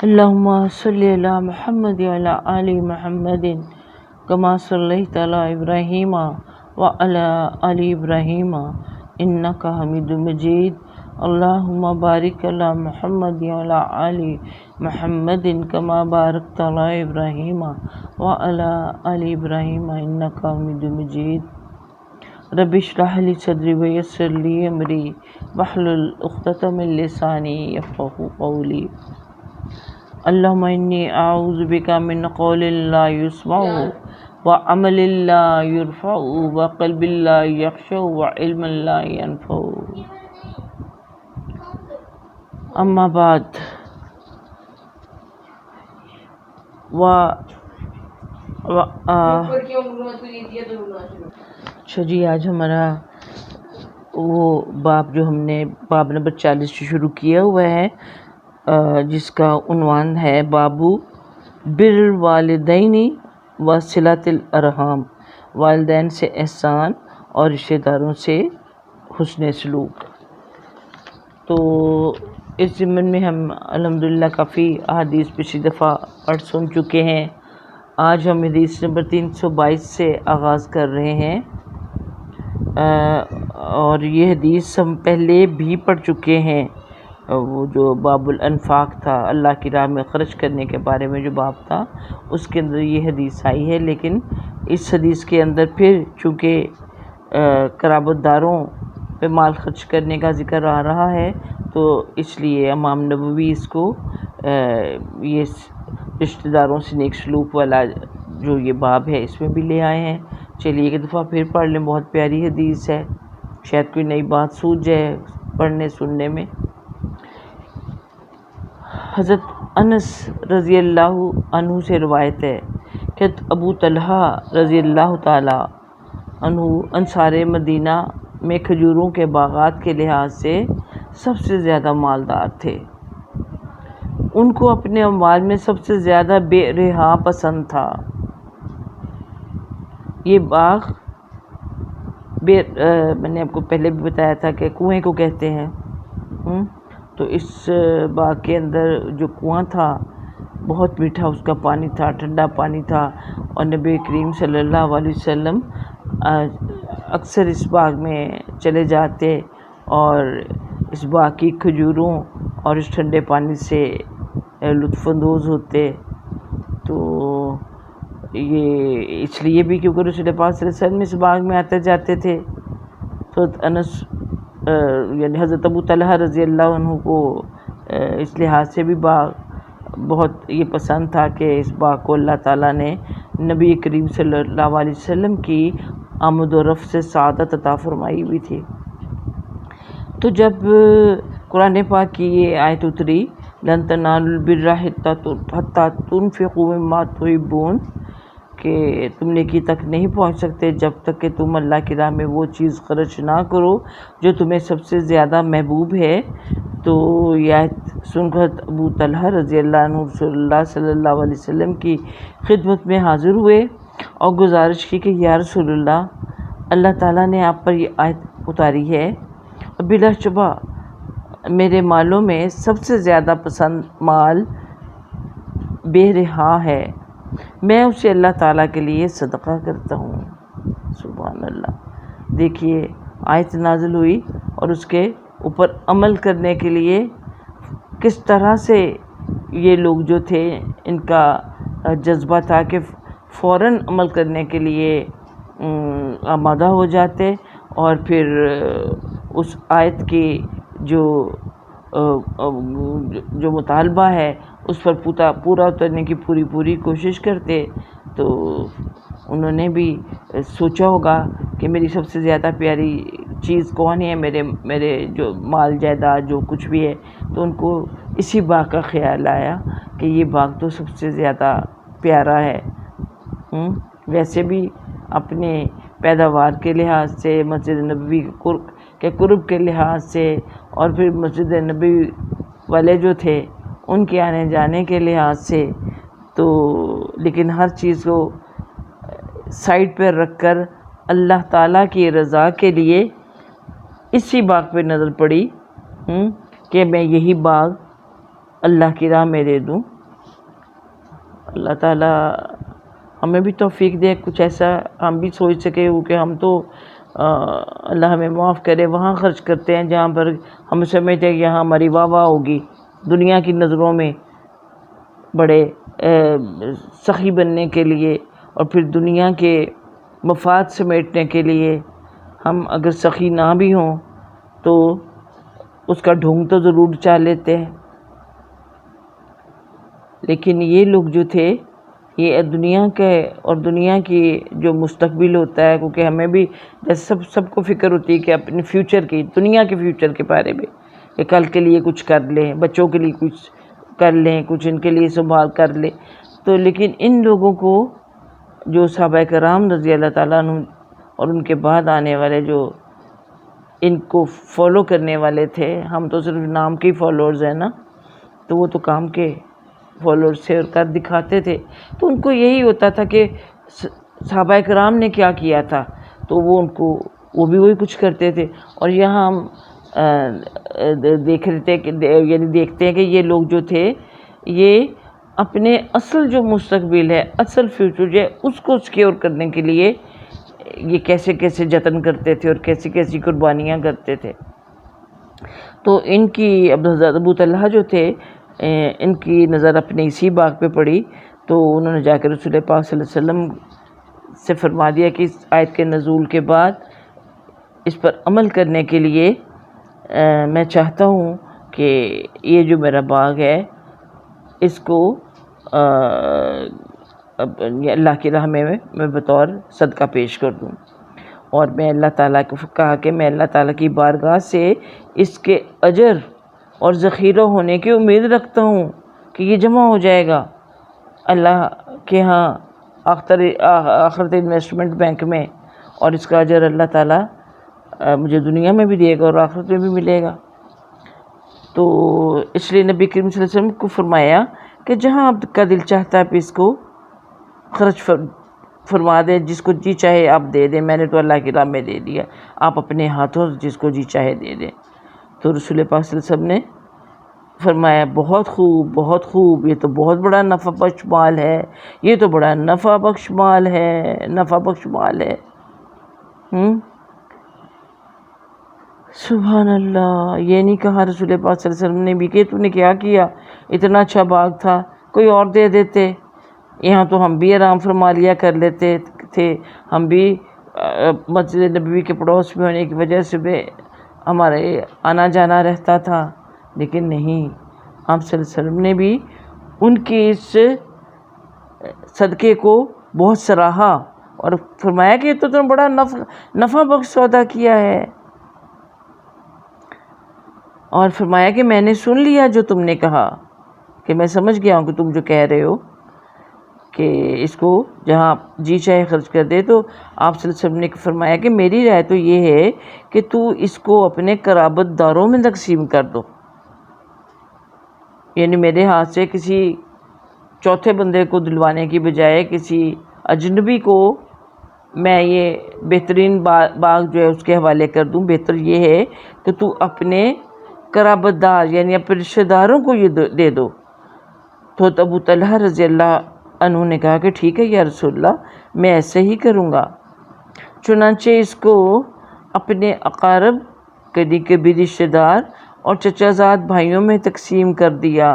اللهم صل على محمد وعلى آل محمد كما صليت على إبراهيم وعلى آل إبراهيم إنك حميد مجيد. اللهم بارك على محمد وعلى آل محمد كما باركت على إبراهيم وعلى آل إبراهيم إنك حميد مجيد. رب اشرح لي صدري ويسر لي أمري واحلل عقدة من لساني يفقهوا قولي. اللهم إني أعوذ بك من قول لا يسمع وعمل لا يرفع وقلب لا يخشع وعلم لا ينفع. اما بعد اچھا جی، آج ہمارا وہ باب جو ہم نے باب نمبر 40 سے شروع کیا ہوا ہے، جس کا عنوان ہے بابو بر والدین و صلۃ الارحام، والدین سے احسان اور رشتہ داروں سے حسن سلوک. تو اس ضمن میں ہم الحمدللہ کافی احادیث پچھلی دفعہ پڑھ سن چکے ہیں. آج ہم حدیث نمبر 322 سے آغاز کر رہے ہیں، اور یہ حدیث ہم پہلے بھی پڑھ چکے ہیں. وہ جو باب الانفاق تھا، اللہ کی راہ میں خرچ کرنے کے بارے میں جو باب تھا، اس کے اندر یہ حدیث آئی ہے. لیکن اس حدیث کے اندر پھر چونکہ قرابت داروں پہ مال خرچ کرنے کا ذکر آ رہا ہے، تو اس لیے امام نبوی اس کو یہ رشتہ داروں سے نیک سلوک والا جو یہ باب ہے اس میں بھی لے آئے ہیں. چلیے ایک دفعہ پھر پڑھ لیں، بہت پیاری حدیث ہے، شاید کوئی نئی بات سوچ جائے پڑھنے سننے میں. حضرت انس رضی اللہ عنہ سے روایت ہے کہ ابو طلحہ رضی اللہ تعالی عنہ انصار مدینہ میں کھجوروں کے باغات کے لحاظ سے سب سے زیادہ مالدار تھے. ان کو اپنے اموال میں سب سے زیادہ بے رہا پسند تھا. یہ باغ میں نے آپ کو پہلے بھی بتایا تھا کہ کنویں کو کہتے ہیں. تو اس باغ کے اندر جو کنواں تھا بہت میٹھا اس کا پانی تھا، ٹھنڈا پانی تھا، اور نبی کریم صلی اللہ علیہ وسلم اکثر اس باغ میں چلے جاتے اور اس باغ کی کھجوروں اور اس ٹھنڈے پانی سے لطف اندوز ہوتے. تو یہ اس لیے بھی کیونکہ رسول پاک صلی اللہ علیہ وسلم اس باغ میں آتے جاتے تھے. تو انس یعنی حضرت ابو طلحہ رضی اللہ عنہ کو اس لحاظ سے بھی باغ بہت یہ پسند تھا کہ اس باغ کو اللہ تعالیٰ نے نبی کریم صلی اللہ علیہ وسلم کی آمد و رفت سے سعادت عطا فرمائی ہوئی تھی. تو جب قرآن پاک کی یہ آیت اتری لن تنالوا البر حتی تنفقوا مما تحبون، کہ تم نیکی تک نہیں پہنچ سکتے جب تک کہ تم اللہ کی راہ میں وہ چیز خرچ نہ کرو جو تمہیں سب سے زیادہ محبوب ہے. تو یہ آیت سن کر ابو طلحہ رضی اللہ عنہ رسول اللہ صلی اللہ علیہ وسلم کی خدمت میں حاضر ہوئے اور گزارش کی کہ یا رسول اللہ تعالیٰ نے آپ پر یہ آیت اتاری ہے اور بلا شبہ میرے مالوں میں سب سے زیادہ پسند مال بے رہا ہے، میں اسے اللہ تعالیٰ کے لیے صدقہ کرتا ہوں. سبحان اللہ. دیکھیے آیت نازل ہوئی اور اس کے اوپر عمل کرنے کے لیے کس طرح سے یہ لوگ جو تھے ان کا جذبہ تھا کہ فوراً عمل کرنے کے لیے آمادہ ہو جاتے، اور پھر اس آیت کی جو مطالبہ ہے اس پر پورا اترنے کی پوری کوشش کرتے. تو انہوں نے بھی سوچا ہوگا کہ میری سب سے زیادہ پیاری چیز کون ہے، میرے جو مال جائیداد جو کچھ بھی ہے. تو ان کو اسی باغ کا خیال آیا کہ یہ باغ تو سب سے زیادہ پیارا ہے. ویسے بھی اپنے پیداوار کے لحاظ سے، مسجد نبوی کے قرب کے لحاظ سے، اور پھر مسجد نبوی والے جو تھے ان کے آنے جانے کے لحاظ سے، تو لیکن ہر چیز کو سائڈ پہ رکھ کر اللہ تعالیٰ کی رضا کے لیے اسی باغ پہ نظر پڑی کہ میں یہی باغ اللہ کی راہ میں دے دوں اللہ تعالیٰ ہمیں بھی توفیق دے کچھ ایسا ہم بھی سوچ سکے کہ ہم تو اللہ ہمیں معاف کرے وہاں خرچ کرتے ہیں جہاں پر ہم سمجھتے ہیں کہ یہاں ہماری واہ واہ ہوگی، دنیا کی نظروں میں بڑے سخی بننے کے لیے اور پھر دنیا کے مفاد سمیٹنے کے لیے ہم اگر سخی نہ بھی ہوں تو اس کا ڈھونگ تو ضرور چاہ لیتے ہیں۔ لیکن یہ لوگ جو تھے یہ دنیا کے اور دنیا کی جو مستقبل ہوتا ہے، کیونکہ ہمیں بھی سب کو فکر ہوتی ہے کہ اپنے فیوچر کی، دنیا کے فیوچر کے بارے میں کہ کل کے لیے کچھ کر لیں، بچوں کے لیے کچھ کر لیں، کچھ ان کے لیے سنبھال کر لیں۔ تو لیکن ان لوگوں کو جو صحابہ کرام رضی اللہ تعالیٰ عنہ اور ان کے بعد آنے والے جو ان کو فالو کرنے والے تھے، ہم تو صرف نام کے فالوورز ہیں نا، تو وہ تو کام کے فالوورز تھے اور کر دکھاتے تھے۔ تو ان کو یہی ہوتا تھا کہ صحابہ کرام نے کیا کیا تھا تو وہ بھی وہی کچھ کرتے تھے۔ اور یہاں ہم دیکھ رہے تھے کہ یعنی دیکھتے ہیں کہ یہ لوگ جو تھے یہ اپنے اصل جو مستقبل ہے، اصل فیوچر جو ہے اس کو سیکیور کرنے کے لیے یہ کیسے کیسے جتن کرتے تھے اور کیسی کیسی قربانیاں کرتے تھے۔ تو ان کی حضرت ابو طلحہ جو تھے ان کی نظر اپنے اسی باغ پہ پڑی، تو انہوں نے جا کے رسول پاک صلی اللہ علیہ وسلم سے فرما دیا کہ اس آیت کے نزول کے بعد اس پر عمل کرنے کے لیے میں چاہتا ہوں کہ یہ جو میرا باغ ہے اس کو اللہ کی راہ میں بطور صدقہ پیش کر دوں، اور میں اللہ تعالیٰ کو کہا کہ میں اللہ تعالیٰ کی بارگاہ سے اس کے اجر اور ذخیرہ ہونے کی امید رکھتا ہوں کہ یہ جمع ہو جائے گا اللہ کے ہاں آخرت انویسٹمنٹ بینک میں، اور اس کا اجر اللہ تعالیٰ مجھے دنیا میں بھی دے گا اور آخرت میں بھی ملے گا۔ تو اس لیے نبی کریم صلی اللہ علیہ وسلم کو فرمایا کہ جہاں آپ کا دل چاہتا ہے آپ اس کو خرچ فرما دیں، جس کو جی چاہے آپ دے دیں، میں نے تو اللہ کی راہ میں دے دیا، آپ اپنے ہاتھوں جس کو جی چاہے دے دیں۔ تو رسول پاک صلی اللہ علیہ وسلم نے فرمایا بہت خوب بہت خوب، یہ تو بہت بڑا نفع بخش مال ہے، یہ تو بڑا نفع بخش مال ہے، نفع بخش مال ہے۔ سبحان اللہ، یہ نہیں کہا رسول پاک صلی اللہ علیہ وسلم نے بھی کہ تو نے کیا کیا، اتنا اچھا باغ تھا کوئی اور دے دیتے، یہاں تو ہم بھی آرام فرما لیا کر لیتے تھے، ہم بھی مسجد نبوی کے پڑوس میں ہونے کی وجہ سے بھی ہمارے آنا جانا رہتا تھا۔ لیکن نہیں، آپ صلی اللہ علیہ وسلم نے بھی ان کی اس صدقے کو بہت سراہا اور فرمایا کہ یہ تو تم بڑا نفع بخش سودا کیا ہے، اور فرمایا کہ میں نے سن لیا جو تم نے کہا، کہ میں سمجھ گیا ہوں کہ تم جو کہہ رہے ہو کہ اس کو جہاں جی چاہے خرچ کر دے۔ تو آپ صلی اللہ علیہ وسلم نے فرمایا کہ میری رائے تو یہ ہے کہ تو اس کو اپنے قرابت داروں میں تقسیم کر دو، یعنی میرے ہاتھ سے کسی چوتھے بندے کو دلوانے کی بجائے کسی اجنبی کو میں یہ بہترین باغ جو ہے اس کے حوالے کر دوں، بہتر یہ ہے کہ تو اپنے قرابت دار یعنی اپنے رشتہ داروں کو یہ دے دو۔ تو ابو طلحہ رضی اللہ عنہ نے کہا کہ ٹھیک ہے یا رسول اللہ، میں ایسے ہی کروں گا۔ چنانچہ اس کو اپنے اقارب قریبی رشتہ دار اور چچا زاد بھائیوں میں تقسیم کر دیا،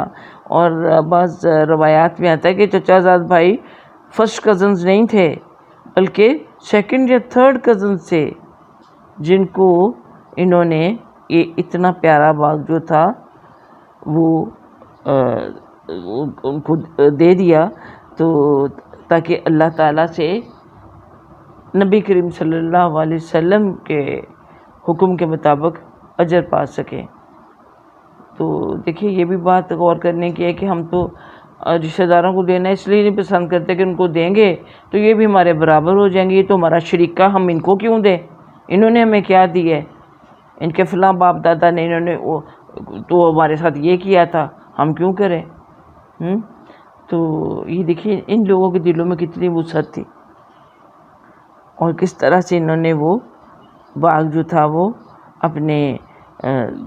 اور بعض روایات میں آتا ہے کہ چچا زاد بھائی فرسٹ کزنز نہیں تھے بلکہ سیکنڈ یا تھرڈ کزنز تھے، جن کو انہوں نے یہ اتنا پیارا باغ جو تھا وہ ان کو دے دیا، تو تاکہ اللہ تعالیٰ سے نبی کریم صلی اللہ علیہ وسلم کے حکم کے مطابق اجر پا سکیں۔ تو دیکھیے یہ بھی بات غور کرنے کی ہے کہ ہم تو رشتہ داروں کو دینا اس لیے نہیں پسند کرتے کہ ان کو دیں گے تو یہ بھی ہمارے برابر ہو جائیں گے، یہ تو ہمارا شریکہ، ہم ان کو کیوں دیں، انہوں نے ہمیں کیا دی ہے، ان کے فلاں باپ دادا نے انہوں نے تو ہمارے ساتھ یہ کیا تھا، ہم کیوں کریں۔ تو یہ دیکھیے ان لوگوں کے دلوں میں کتنی وسعت تھی، اور کس طرح سے انہوں نے وہ باغ جو تھا وہ اپنے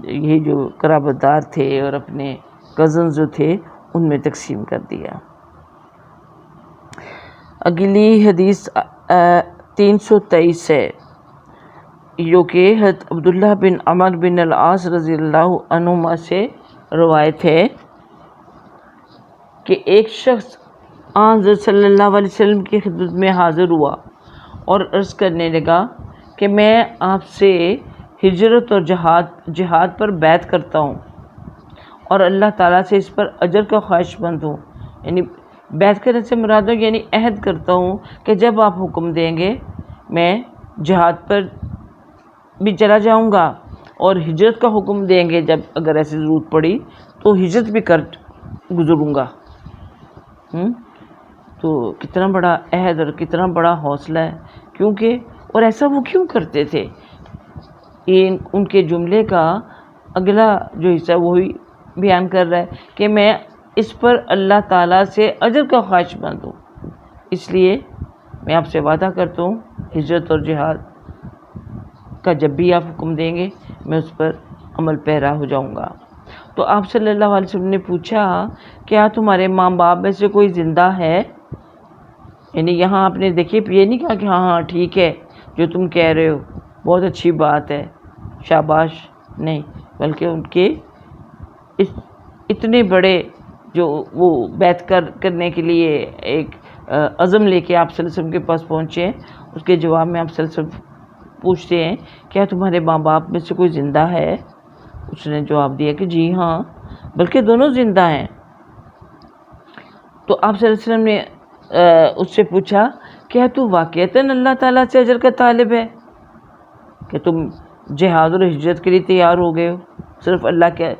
یہ جو قرابت دار تھے اور اپنے کزنز جو تھے ان میں تقسیم کر دیا۔ اگلی حدیث 323 ہے، جو کہ حضرت عبداللہ بن عمر بن العاص رضی اللہ عنہما سے روایت ہے کہ ایک شخص حضرت صلی اللہ علیہ وسلم کی خدمت میں حاضر ہوا اور عرض کرنے لگا کہ میں آپ سے ہجرت اور جہاد پر بیعت کرتا ہوں اور اللہ تعالیٰ سے اس پر اجر کا خواہش مند ہوں۔ یعنی بیعت کرنے سے مراد ہے یعنی عہد کرتا ہوں کہ جب آپ حکم دیں گے میں جہاد پر بھی چلا جاؤں گا، اور ہجرت کا حکم دیں گے جب اگر ایسی ضرورت پڑی تو ہجرت بھی کر گزروں گا۔ تو کتنا بڑا عہد اور کتنا بڑا حوصلہ ہے، کیونکہ اور ایسا وہ کیوں کرتے تھے؟ ان کے جملے کا اگلا جو حصہ وہی بیان کر رہا ہے کہ میں اس پر اللہ تعالیٰ سے اجر کا خواہش مند ہوں، اس لیے میں آپ سے وعدہ کرتا ہوں ہجرت اور جہاد کا جب بھی آپ حکم دیں گے میں اس پر عمل پیرا ہو جاؤں گا۔ تو آپ صلی اللہ علیہ وسلم نے پوچھا کیا تمہارے ماں باپ میں سے کوئی زندہ ہے؟ یعنی یہاں آپ نے دیکھیے یہ نہیں کہا کہ ہاں ٹھیک ہے جو تم کہہ رہے ہو بہت اچھی بات ہے شاباش، نہیں، بلکہ ان کے اتنے بڑے جو وہ بیعت کرنے کے لیے ایک عزم لے کے آپ صلی اللہ علیہ وسلم کے پاس پہنچے ہیں، اس کے جواب میں آپ صلی اللہ علیہ وسلم پوچھتے ہیں کیا تمہارے ماں باپ میں سے کوئی زندہ ہے؟ اس نے جواب دیا کہ جی ہاں، بلکہ دونوں زندہ ہیں۔ تو آپ صلی اللہ علیہ وسلم نے اس سے پوچھا کیا تو واقعتاً اللہ تعالیٰ سے اجر کا طالب ہے کہ تم جہاد اور ہجرت کے لیے تیار ہو گئے ہو صرف اللہ کے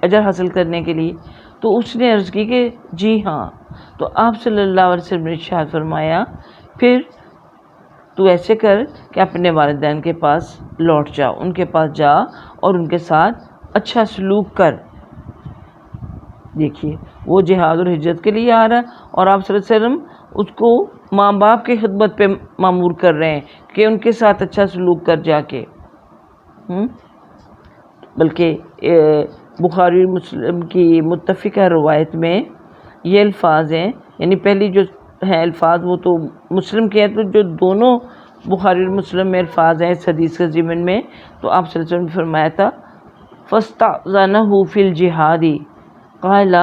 اجر حاصل کرنے کے لیے؟ تو اس نے عرض کی کہ جی ہاں۔ تو آپ صلی اللہ علیہ وسلم نے ارشاد فرمایا پھر تو ایسے کر کہ اپنے والدین کے پاس لوٹ جا، ان کے پاس جا اور ان کے ساتھ اچھا سلوک کر۔ دیکھیے وہ جہاد اور ہجرت کے لیے آ رہا ہے اور آپ صلی اللہ علیہ وسلم اس کو ماں باپ کی خدمت پہ مامور کر رہے ہیں کہ ان کے ساتھ اچھا سلوک کر جا کے۔ بلکہ بخاری مسلم کی متفقہ روایت میں یہ الفاظ ہیں، یعنی پہلی جو ہیں الفاظ وہ تو مسلم کے ہیں، تو جو دونوں بخاری اور مسلم میں الفاظ ہیں اس حدیث کے ضمن میں، تو آپ صلی اللہ علیہ وسلم نے فرمایا تھا فَاسْتَأْذَنَهُ فِي الْجِهَادِ قَالَ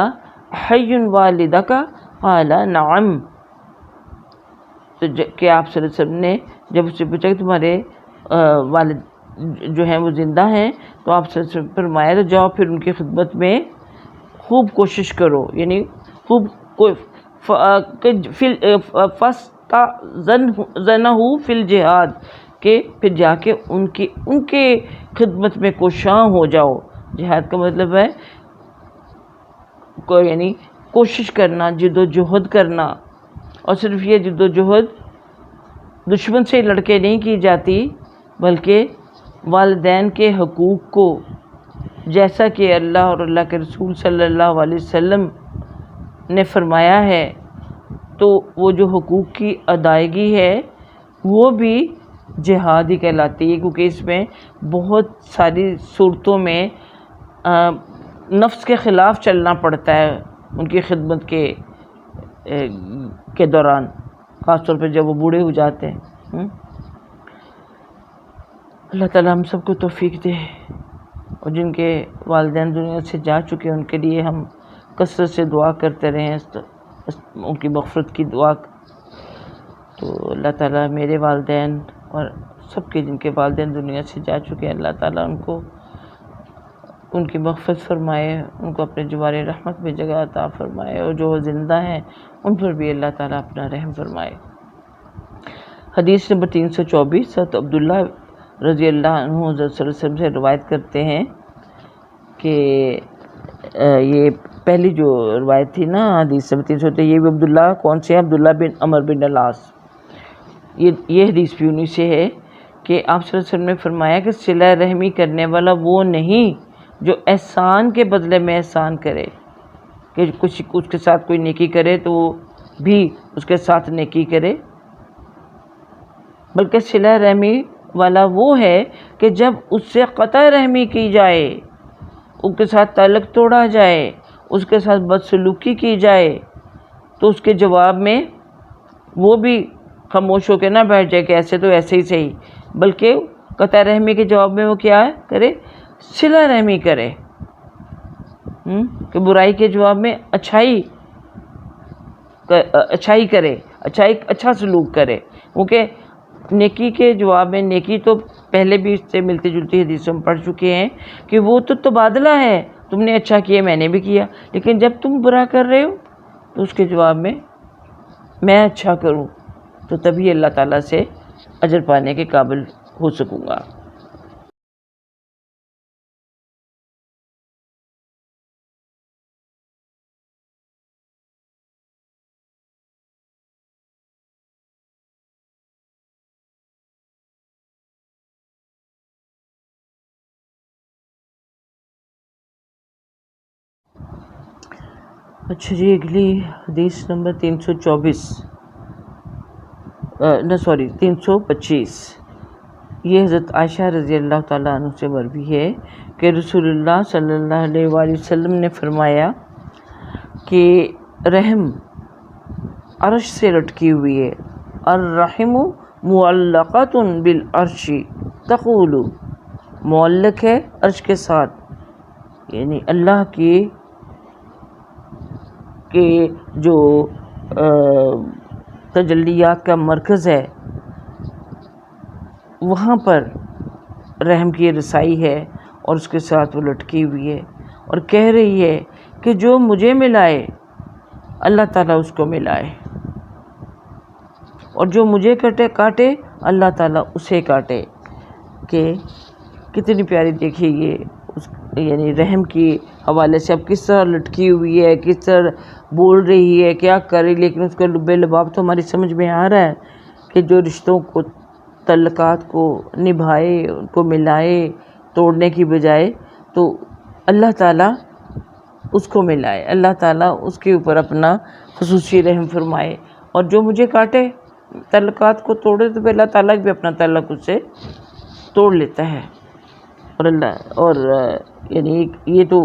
حَيٌّ وَالِدَكَ قَالَ نَعَمْ۔ تو کہ آپ صلی اللہ علیہ وسلم نے جب اس سے پوچھا کہ تمہارے والد جو ہیں وہ زندہ ہیں، تو آپ صلی اللہ علیہ وسلم نے فرمایا تو جاؤ پھر ان کی خدمت میں خوب کوشش کرو، یعنی خوب فَاسْتَأْذَنَهُ فِي الْجِهَادِ کہ پھر جا کے ان کے خدمت میں کوشاں ہو جاؤ۔ جہاد کا مطلب ہے یعنی کوشش کرنا، جد و جہد کرنا، اور صرف یہ جد و جہد دشمن سے لڑ کے نہیں کی جاتی بلکہ والدین کے حقوق کو، جیسا کہ اللہ اور اللہ کے رسول صلی اللہ علیہ وسلم نے فرمایا ہے، تو وہ جو حقوق کی ادائیگی ہے وہ بھی جہاد ہی کہلاتی ہے، کیونکہ اس میں بہت ساری صورتوں میں نفس کے خلاف چلنا پڑتا ہے ان کی خدمت کے دوران، خاص طور پہ جب وہ بوڑھے ہو جاتے ہیں۔ اللہ تعالیٰ ہم سب کو توفیق دے، اور جن کے والدین دنیا سے جا چکے ان کے لیے ہم کثرت سے دعا کرتے رہیں، ان کی مغفرت کی دعا۔ تو اللہ تعالیٰ میرے والدین اور سب کے جن کے والدین دنیا سے جا چکے ہیں، اللہ تعالیٰ ان کو ان کی مغفرت فرمائے، ان کو اپنے جوار رحمت میں جگہ عطا فرمائے، اور جو زندہ ہیں ان پر بھی اللہ تعالیٰ اپنا رحم فرمائے۔ حدیث نمبر 324، حضرت عبداللہ رضی اللہ عنہ حضرت صلی اللہ علیہ وسلم سے روایت کرتے ہیں کہ یہ پہلی جو روایت تھی نا حدیث نمبر 324، یہ بھی عبداللہ کون سے ہیں؟ عبداللہ بن عمر بن العاص۔ یہ حدیث بھی انہی سے ہے کہ آپ صلی اللہ علیہ وسلم نے فرمایا کہ صلہ رحمی کرنے والا وہ نہیں جو احسان کے بدلے میں احسان کرے، کہ کچھ اس کے ساتھ کوئی نیکی کرے تو وہ بھی اس کے ساتھ نیکی کرے، بلکہ صلہ رحمی والا وہ ہے کہ جب اس سے قطع رحمی کی جائے، اس کے ساتھ تعلق توڑا جائے، اس کے ساتھ بدسلوکی کی جائے، تو اس کے جواب میں وہ بھی خاموش ہو کے نہ بیٹھ جائے کہ ایسے تو ایسے ہی صحیح، بلکہ قطع رحمی کے جواب میں وہ کیا کرے؟ صلہ رحمی کرے، کہ برائی کے جواب میں اچھائی کرے، اچھا سلوک کرے، کیونکہ نیکی کے جواب میں، نیکی تو پہلے بھی اس سے ملتی جلتی حدیثوں میں پڑھ چکے ہیں کہ وہ تو تبادلہ ہے، تم نے اچھا کیا میں نے بھی کیا، لیکن جب تم برا کر رہے ہو تو اس کے جواب میں اچھا کروں تو تبھی اللہ تعالیٰ سے اجر پانے کے قابل ہو سکوں گا۔ اچھا جی، اگلی حدیث نمبر 325، یہ حضرت عائشہ رضی اللہ تعالیٰ عنہ سے مروی ہے کہ رسول اللہ صلی اللہ علیہ وآلہ وسلم نے فرمایا کہ رحم عرش سے لٹکی ہوئی ہے، الرحم معلقۃ بالعرش تقول، معلق ہے عرش کے ساتھ، یعنی اللہ کے جو تجلیات کا مرکز ہے وہاں پر رحم کی رسائی ہے، اور اس کے ساتھ وہ لٹکی ہوئی ہے اور کہہ رہی ہے کہ جو مجھے ملائے اللہ تعالیٰ اس کو ملائے، اور جو مجھے کاٹے اللہ تعالیٰ اسے کاٹے۔ کہ کتنی پیاری دیکھیے یہ یعنی رحم کی حوالے سے اب کس طرح لٹکی ہوئی ہے، کس طرح بول رہی ہے، کیا کرے، لیکن اس کا لب لباب تو ہماری سمجھ میں آ رہا ہے کہ جو رشتوں کو، تعلقات کو نبھائے، ان کو ملائے، توڑنے کی بجائے، تو اللہ تعالیٰ اس کو ملائے، اللہ تعالیٰ اس کے اوپر اپنا خصوصی رحم فرمائے، اور جو مجھے کاٹے، تعلقات کو توڑے، تو پھر اللہ تعالیٰ بھی اپنا تعلق اس سے توڑ لیتا ہے۔ اور یعنی یہ تو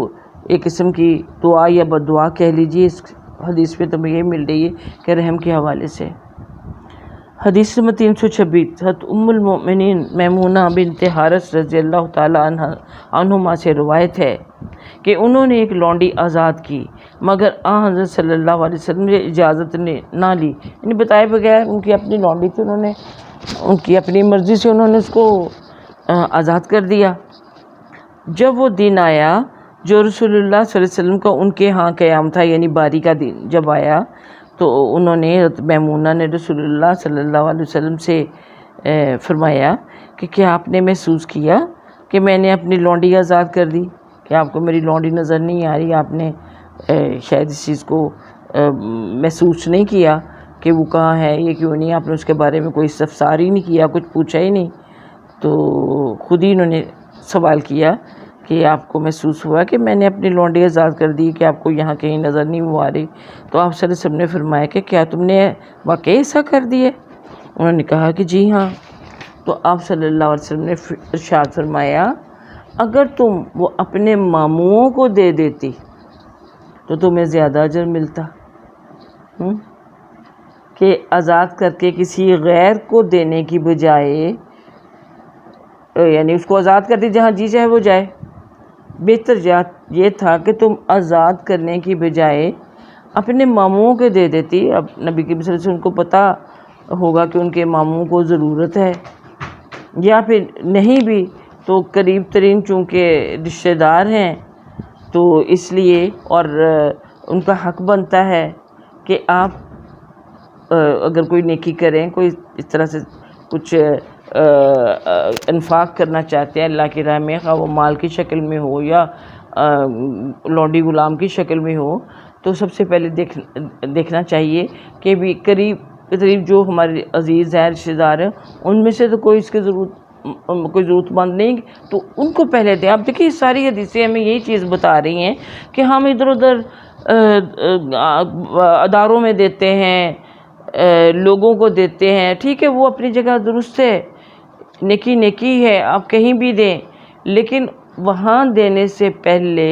ایک قسم کی دعا یا بد دعا کہہ لیجیے، اس حدیث میں تو میں یہ مل رہی ہے کہ رحم کے حوالے سے۔ حدیث نمبر 326، حضرت ام المؤمنین میمونہ بنت حارث رضی اللہ تعالیٰ عنہما سے روایت ہے کہ انہوں نے ایک لونڈی آزاد کی، مگر حضرت صلی اللہ علیہ وسلم نے اجازت نہ لی، یعنی بتائے بغیر، ان کی اپنی لونڈی تھی، انہوں نے ان کی اپنی مرضی سے انہوں نے اس کو آزاد کر دیا۔ جب وہ دن آیا جو رسول اللہ صلی اللہ علیہ وسلم کا ان کے ہاں قیام تھا، یعنی باری کا دن جب آیا، تو انہوں نے میمونہ نے رسول اللہ صلی اللہ علیہ وسلم سے فرمایا کہ کیا آپ نے محسوس کیا کہ میں نے اپنی لونڈی آزاد کر دی؟ کہ آپ کو میری لونڈی نظر نہیں آ رہی؟ آپ نے شاید اس چیز کو محسوس نہیں کیا کہ وہ کہاں ہے، یہ کیوں نہیں، آپ نے اس کے بارے میں کوئی استفسار ہی نہیں کیا، کچھ پوچھا ہی نہیں، تو خود ہی انہوں نے سوال کیا کہ آپ کو محسوس ہوا کہ میں نے اپنی لونڈی آزاد کر دی، کہ آپ کو یہاں کہیں نظر نہیں وہ آ رہی؟ تو آپ صلی اللہ علیہ وسلم نے فرمایا کہ کیا تم نے واقعی ایسا کر دیا؟ انہوں نے کہا کہ جی ہاں۔ تو آپ صلی اللہ علیہ وسلم نے ارشاد فرمایا اگر تم وہ اپنے ماموؤں کو دے دیتی تو تمہیں زیادہ اجر ملتا، کہ آزاد کر کے کسی غیر کو دینے کی بجائے، یعنی اس کو آزاد کر دی جہاں جی چاہے وہ جائے، بہتر یہ تھا کہ تم آزاد کرنے کی بجائے اپنے ماموؤں کو دے دیتی۔ اب نبی کی صلی اللہ علیہ وسلم کو پتہ ہوگا کہ ان کے ماموؤں کو ضرورت ہے، یا پھر نہیں بھی تو قریب ترین چونکہ رشتہ دار ہیں، تو اس لیے اور ان کا حق بنتا ہے کہ آپ اگر کوئی نیکی کریں، کوئی اس طرح سے کچھ انفاق کرنا چاہتے ہیں اللہ کی راہ میں، خواہ وہ مال کی شکل میں ہو یا لونڈی غلام کی شکل میں ہو، تو سب سے پہلے دیکھنا چاہیے کہ بھی قریب جو ہمارے عزیز ہیں، رشتہ دار ہیں، ان میں سے تو کوئی اس کی کوئی ضرورت مند نہیں، تو ان کو پہلے دیں۔ آپ دیکھیے ساری حدیثیں ہمیں یہی چیز بتا رہی ہیں کہ ہم ادھر ادھر اداروں میں دیتے ہیں، لوگوں کو دیتے ہیں، ٹھیک ہے وہ اپنی جگہ درست ہے، نیکی ہے، آپ کہیں بھی دیں، لیکن وہاں دینے سے پہلے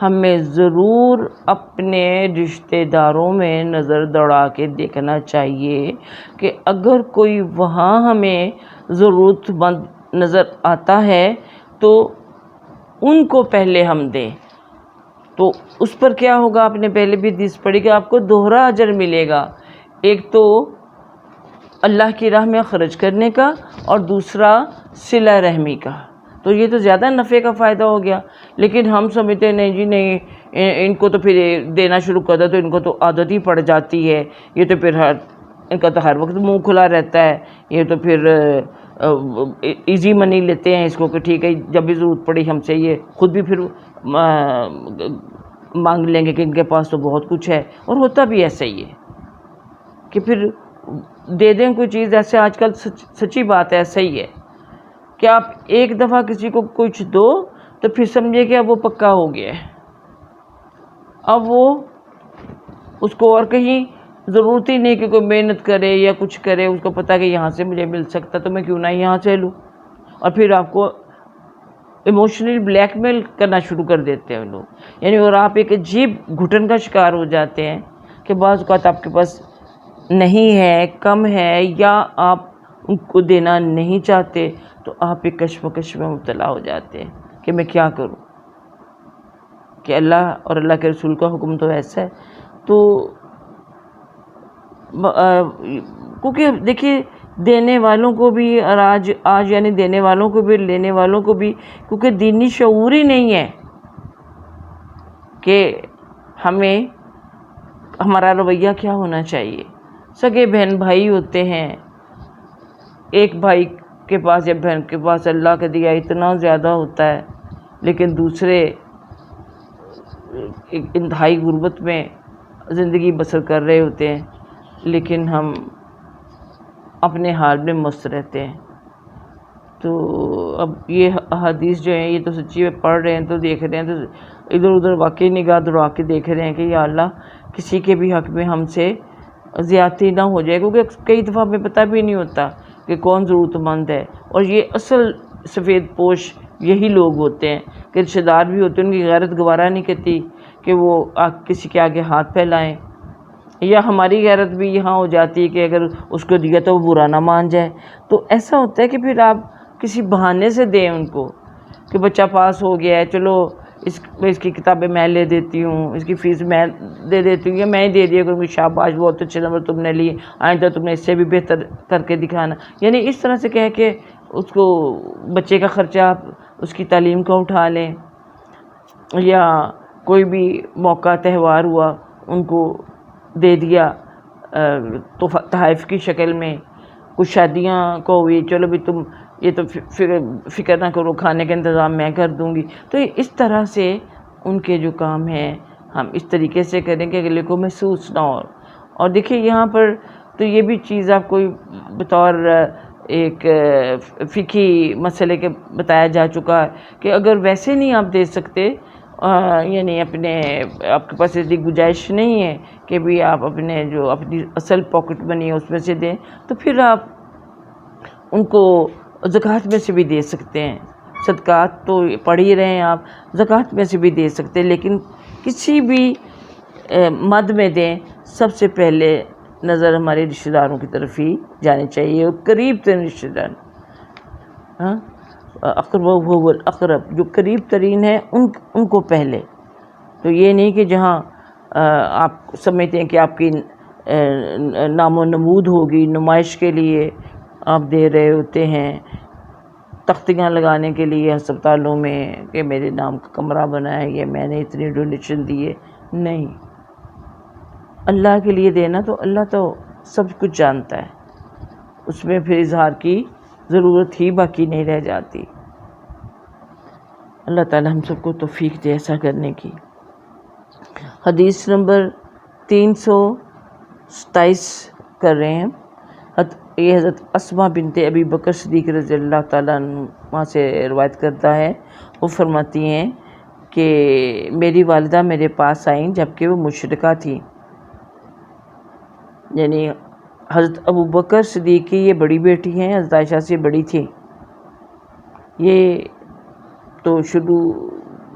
ہمیں ضرور اپنے رشتہ داروں میں نظر دوڑا کے دیکھنا چاہیے کہ اگر کوئی وہاں ہمیں ضرورت مند نظر آتا ہے تو ان کو پہلے ہم دیں، تو اس پر کیا ہوگا؟ آپ نے پہلے بھی حدیث پڑھی کہ آپ کو دوہرا اجر ملے گا، ایک تو اللہ کی راہ میں خرچ کرنے کا اور دوسرا صلہ رحمی کا، تو یہ تو زیادہ نفع کا فائدہ ہو گیا۔ لیکن ہم سمجھتے نہیں جی نہیں، ان کو تو پھر دینا شروع کر دو تو ان کو تو عادت ہی پڑ جاتی ہے، یہ تو پھر ان کا تو ہر وقت منہ کھلا رہتا ہے، یہ تو پھر ایزی منی لیتے ہیں اس کو کہ ٹھیک ہے جب بھی ضرورت پڑی ہم سے یہ خود بھی پھر مانگ لیں گے کہ ان کے پاس تو بہت کچھ ہے، اور ہوتا بھی ایسا ہی ہے کہ پھر دے دیں کوئی چیز۔ ایسے آج کل سچی بات ہے، ایسا ہی ہے کہ آپ ایک دفعہ کسی کو کچھ دو تو پھر سمجھے کہ اب وہ پکا ہو گیا ہے، اب وہ اس کو اور کہیں ضرورت ہی نہیں کہ کوئی محنت کرے یا کچھ کرے، اس کو پتہ کہ یہاں سے مجھے مل سکتا تو میں کیوں نہ یہاں سے لوں، اور پھر آپ کو ایموشنلی بلیک میل کرنا شروع کر دیتے ہیں لوگ، یعنی اور آپ ایک عجیب گھٹن کا شکار ہو جاتے ہیں کہ بعض اوقات آپ کے پاس نہیں ہے، کم ہے، یا آپ ان کو دینا نہیں چاہتے تو آپ ایک کشمکش میں مبتلا ہو جاتے ہیں کہ میں کیا کروں، کہ اللہ اور اللہ کے رسول کا حکم تو ایسا ہے۔ تو کیونکہ دیکھیے دینے والوں کو بھی، اور آج یعنی دینے والوں کو بھی لینے والوں کو بھی، کیونکہ دینی شعور ہی نہیں ہے کہ ہمیں ہمارا رویہ کیا ہونا چاہیے۔ سگے بہن بھائی ہوتے ہیں، ایک بھائی کے پاس یا بہن کے پاس اللہ کا دیا اتنا زیادہ ہوتا ہے، لیکن دوسرے انتہائی غربت میں زندگی بسر کر رہے ہوتے ہیں، لیکن ہم اپنے حال میں مست رہتے ہیں۔ تو اب یہ احادیث جو ہیں یہ تو سچی میں پڑھ رہے ہیں تو دیکھ رہے ہیں تو ادھر ادھر واقعی نگاہ دوڑا کے دیکھ رہے ہیں کہ یا اللہ کسی کے بھی حق میں ہم سے زیادتی نہ ہو جائے، کیونکہ کئی دفعہ ہمیں پتہ بھی نہیں ہوتا کہ کون ضرورت مند ہے، اور یہ اصل سفید پوش یہی لوگ ہوتے ہیں کہ رشتہ دار بھی ہوتے ہیں، ان کی غیرت گوارا نہیں کرتی کہ وہ کسی کے آگے ہاتھ پھیلائیں، یا ہماری غیرت بھی یہاں ہو جاتی ہے کہ اگر اس کو دیا تو وہ برا نہ مان جائے، تو ایسا ہوتا ہے کہ پھر آپ کسی بہانے سے دیں ان کو کہ بچہ پاس ہو گیا ہے، چلو اس کی کتابیں میں لے دیتی ہوں، اس کی فیس میں دے دیتی ہوں، یا میں ہی دے دیا کروں، شاباش بہت اچھے نمبر تم نے لیے، آئندہ تم نے اس سے بھی بہتر کر کے دکھانا، یعنی اس طرح سے کہہ کے اس کو بچے کا خرچہ آپ اس کی تعلیم کا اٹھا لیں، یا کوئی بھی موقع تہوار ہوا ان کو دے دیا تحائف کی شکل میں، کچھ شادیاں کو ہوئی چلو بھی تم یہ تو فکر نہ کرو، کھانے کا انتظام میں کر دوں گی، تو اس طرح سے ان کے جو کام ہیں ہم اس طریقے سے کریں کہ اگلے کو محسوس نہ ہو۔ اور دیکھیے یہاں پر تو یہ بھی چیز آپ کو بطور ایک فقہی مسئلے کے بتایا جا چکا ہے کہ اگر ویسے نہیں آپ دے سکتے، یعنی آپ کے پاس اتنی گنجائش نہیں ہے کہ بھی آپ اپنے جو اپنی اصل پاکٹ منی ہے اس میں سے دیں، تو پھر آپ ان کو زکوٰۃ میں سے بھی دے سکتے ہیں، صدقات تو پڑھ ہی رہے ہیں آپ، زکوٰۃ میں سے بھی دے سکتے ہیں، لیکن کسی بھی مد میں دیں سب سے پہلے نظر ہمارے رشتہ داروں کی طرف ہی جانی چاہیے، اور قریب ترین رشتہ دار، اقرب هو الاقرب، جو قریب ترین ہے ان کو پہلے، تو یہ نہیں کہ جہاں آپ سمجھتے ہیں کہ آپ کی نام و نمود ہوگی، نمائش کے لیے آپ دے رہے ہوتے ہیں، تختیاں لگانے کے لیے ہسپتالوں میں کہ میرے نام کا کمرہ بنا ہے یا میں نے اتنی ڈونیشن دی ہے، نہیں، اللہ کے لیے دینا تو اللہ تو سب کچھ جانتا ہے، اس میں پھر اظہار کی ضرورت ہی باقی نہیں رہ جاتی۔ اللہ تعالی ہم سب کو توفیق دے ایسا کرنے کی۔ حدیث نمبر 327 کر رہے ہیں، یہ حضرت اسماء بنت ابی بکر صدیق رضی اللہ تعالیٰ عنہ سے روایت کرتا ہے، وہ فرماتی ہیں کہ میری والدہ میرے پاس آئیں جبکہ وہ مشرکہ تھی، یعنی حضرت ابو بکر صدیق کی یہ بڑی بیٹی ہیں، حضرت عائشہ سے بڑی تھی، یہ تو شروع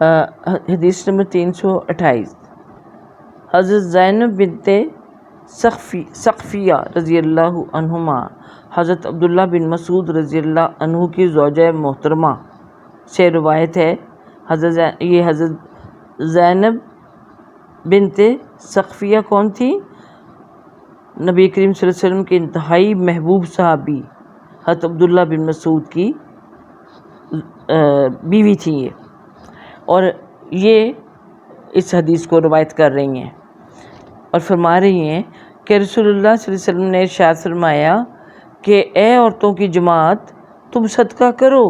حدیث نمبر 328، حضرت زینب بنت سقفیہ رضی اللہ عنہما حضرت عبداللہ بن مسعود رضی اللہ عنہ کی زوجہ محترمہ سے روایت ہے۔ حضرت زینب بنت سقفیہ کون تھی؟ نبی کریم صلی اللہ علیہ وسلم کے انتہائی محبوب صحابی حضرت عبداللہ بن مسعود کی بیوی تھی یہ، اور یہ اس حدیث کو روایت کر رہی ہیں اور فرما رہی ہیں کہ رسول اللہ صلی اللہ علیہ وسلم نے ارشاد فرمایا کہ اے عورتوں کی جماعت، تم صدقہ کرو،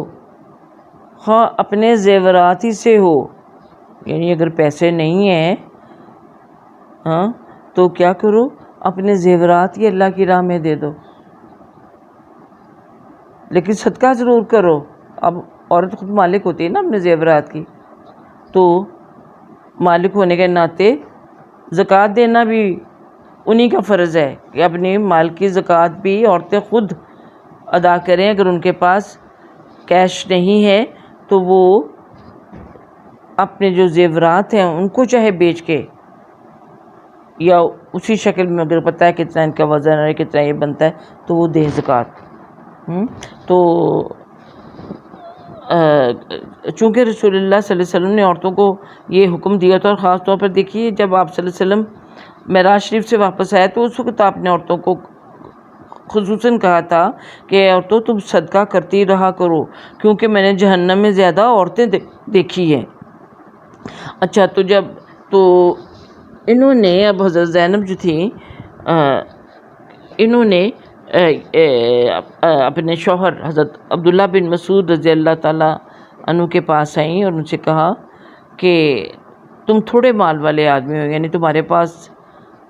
خواہ اپنے زیورات ہی سے ہو، یعنی اگر پیسے نہیں ہیں تو کیا کرو، اپنے زیورات ہی اللہ کی راہ میں دے دو، لیکن صدقہ ضرور کرو۔ اب عورت خود مالک ہوتی ہے نا اپنے زیورات کی، تو مالک ہونے کے ناطے زکوٰۃ دینا بھی انہی کا فرض ہے کہ اپنے مال کی زکوٰۃ بھی عورتیں خود ادا کریں۔ اگر ان کے پاس کیش نہیں ہے تو وہ اپنے جو زیورات ہیں ان کو چاہے بیچ کے یا اسی شکل میں اگر پتہ ہے کتنا ان کا وزن ہے، کتنا یہ بنتا ہے، تو وہ دیں زکوٰۃ۔ تو چونکہ رسول اللہ صلی اللہ علیہ وسلم نے عورتوں کو یہ حکم دیا تھا، اور خاص طور پر دیکھیے جب آپ صلی اللہ علیہ وسلم معراج شریف سے واپس آئے تو اس وقت آپ نے عورتوں کو خصوصاً کہا تھا کہ عورتوں تم صدقہ کرتی رہا کرو، کیونکہ میں نے جہنم میں زیادہ عورتیں دیکھی ہیں۔ اچھا، تو انہوں نے اب حضرت زینب جو تھیں انہوں نے اپنے شوہر حضرت عبداللہ بن مسعود رضی اللہ تعالیٰ عنہ کے پاس آئیں اور ان سے کہا کہ تم تھوڑے مال والے آدمی ہو، یعنی تمہارے پاس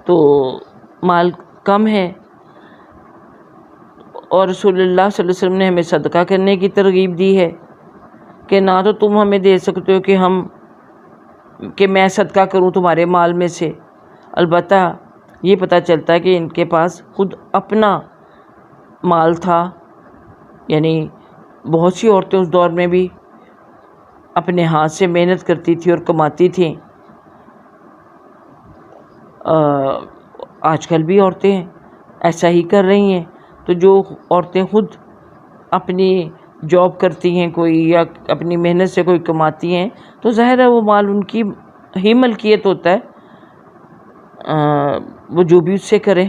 تو مال کم ہے، اور رسول اللہ صلی اللہ علیہ وسلم نے ہمیں صدقہ کرنے کی ترغیب دی ہے کہ نہ تو تم ہمیں دے سکتے ہو کہ میں صدقہ کروں تمہارے مال میں سے، البتہ یہ پتہ چلتا ہے کہ ان کے پاس خود اپنا مال تھا، یعنی بہت سی عورتیں اس دور میں بھی اپنے ہاتھ سے محنت کرتی تھی اور کماتی تھیں۔ آج کل بھی عورتیں ایسا ہی کر رہی ہیں، تو جو عورتیں خود اپنی جاب کرتی ہیں کوئی یا اپنی محنت سے کوئی کماتی ہیں تو ظاہر ہے وہ مال ان کی ہی ملکیت ہوتا ہے، وہ جو بھی اس سے کریں۔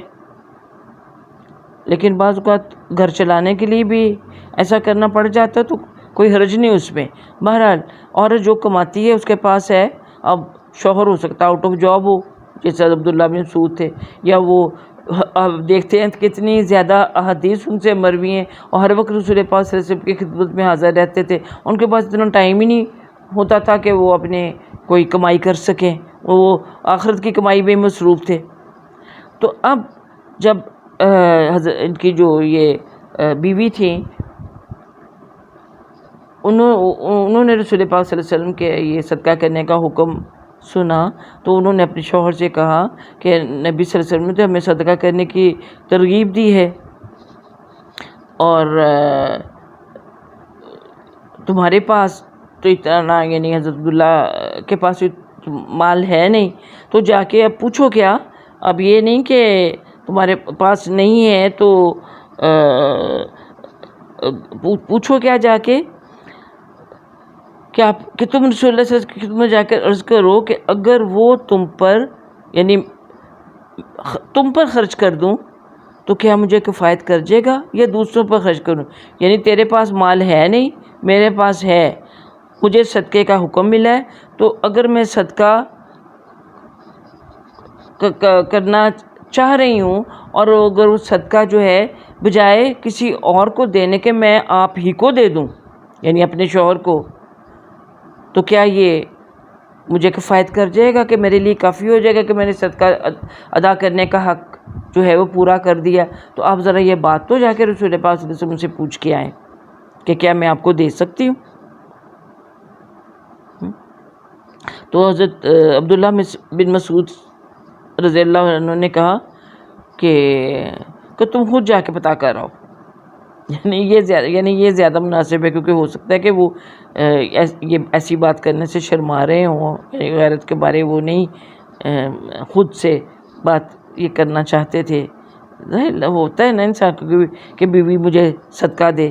لیکن بعض اوقات گھر چلانے کے لیے بھی ایسا کرنا پڑ جاتا ہے تو کوئی حرج نہیں اس میں۔ بہرحال عورت جو کماتی ہے اس کے پاس ہے، اب شوہر ہو سکتا ہے آؤٹ آف جاب ہو جیسے عبداللہ بن مسعود تھے، یا وہ اب دیکھتے ہیں کتنی زیادہ احادیث ان سے مروی ہیں اور ہر وقت رسول پاک صلی اللہ علیہ وسلم کی خدمت میں حاضر رہتے تھے، ان کے پاس اتنا ٹائم ہی نہیں ہوتا تھا کہ وہ اپنے کوئی کمائی کر سکیں، وہ آخرت کی کمائی میں مصروف تھے۔ تو اب جب ان کی جو یہ بیوی تھیں انہوں نے رسول پاک صلی اللہ علیہ وسلم کے یہ صدقہ کرنے کا حکم سنا تو انہوں نے اپنے شوہر سے کہا کہ نبی صلی اللہ علیہ وسلم نے تو ہمیں صدقہ کرنے کی ترغیب دی ہے، اور تمہارے پاس تو اتنا، یعنی حضرت عبداللہ کے پاس مال ہے نہیں، تو جا کے اب پوچھو کیا، اب یہ نہیں کہ تمہارے پاس نہیں ہے تو پوچھو کیا جا کے کہ تم رسول اللہ صلی اللہ علیہ وسلم کی خدمت میں جا کر عرض کرو کہ اگر وہ تم پر خرچ کر دوں تو کیا مجھے کفایت کر جائے گا یا دوسروں پر خرچ کروں، یعنی تیرے پاس مال ہے نہیں، میرے پاس ہے، مجھے صدقے کا حکم ملا ہے، تو اگر میں صدقہ کرنا چاہ رہی ہوں اور اگر وہ صدقہ جو ہے بجائے کسی اور کو دینے کے میں آپ ہی کو دے دوں، یعنی اپنے شوہر کو، تو کیا یہ مجھے کفایت کر جائے گا کہ میرے لیے کافی ہو جائے گا کہ میں نے صدقہ ادا کرنے کا حق جو ہے وہ پورا کر دیا؟ تو آپ ذرا یہ بات تو جا کے رسول پاک صلی اللہ علیہ وسلم سے پوچھ کے آئیں کہ کیا میں آپ کو دے سکتی ہوں۔ تو حضرت عبداللہ بن مسعود رضی اللہ عنہ نے کہا کہ تم خود جا کے پتہ کر آؤ، یعنی یہ زیادہ مناسب ہے، کیونکہ ہو سکتا ہے کہ وہ یہ ایسی بات کرنے سے شرما رہے ہوں، یعنی غیرت کے بارے وہ نہیں خود سے بات یہ کرنا چاہتے تھے۔ ہوتا ہے نا انسان کو کہ بیوی مجھے صدقہ دے،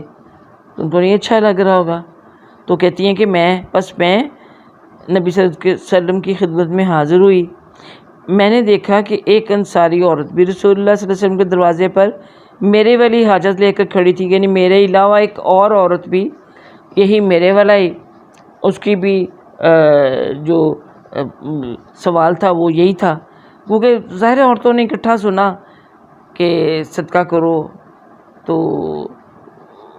ان کو نہیں اچھا لگ رہا ہوگا، تو کہتی ہیں کہ میں نبی صلی اللہ علیہ وسلم کی خدمت میں حاضر ہوئی۔ میں نے دیکھا کہ ایک انصاری عورت بھی رسول اللہ صلی اللہ علیہ وسلم کے دروازے پر میرے والی حاجت لے کر کھڑی تھی، یعنی میرے علاوہ ایک اور عورت بھی یہی میرے والا ہی، اس کی بھی جو سوال تھا وہ یہی تھا، کیونکہ ظاہر عورتوں نے اکٹھا سنا کہ صدقہ کرو، تو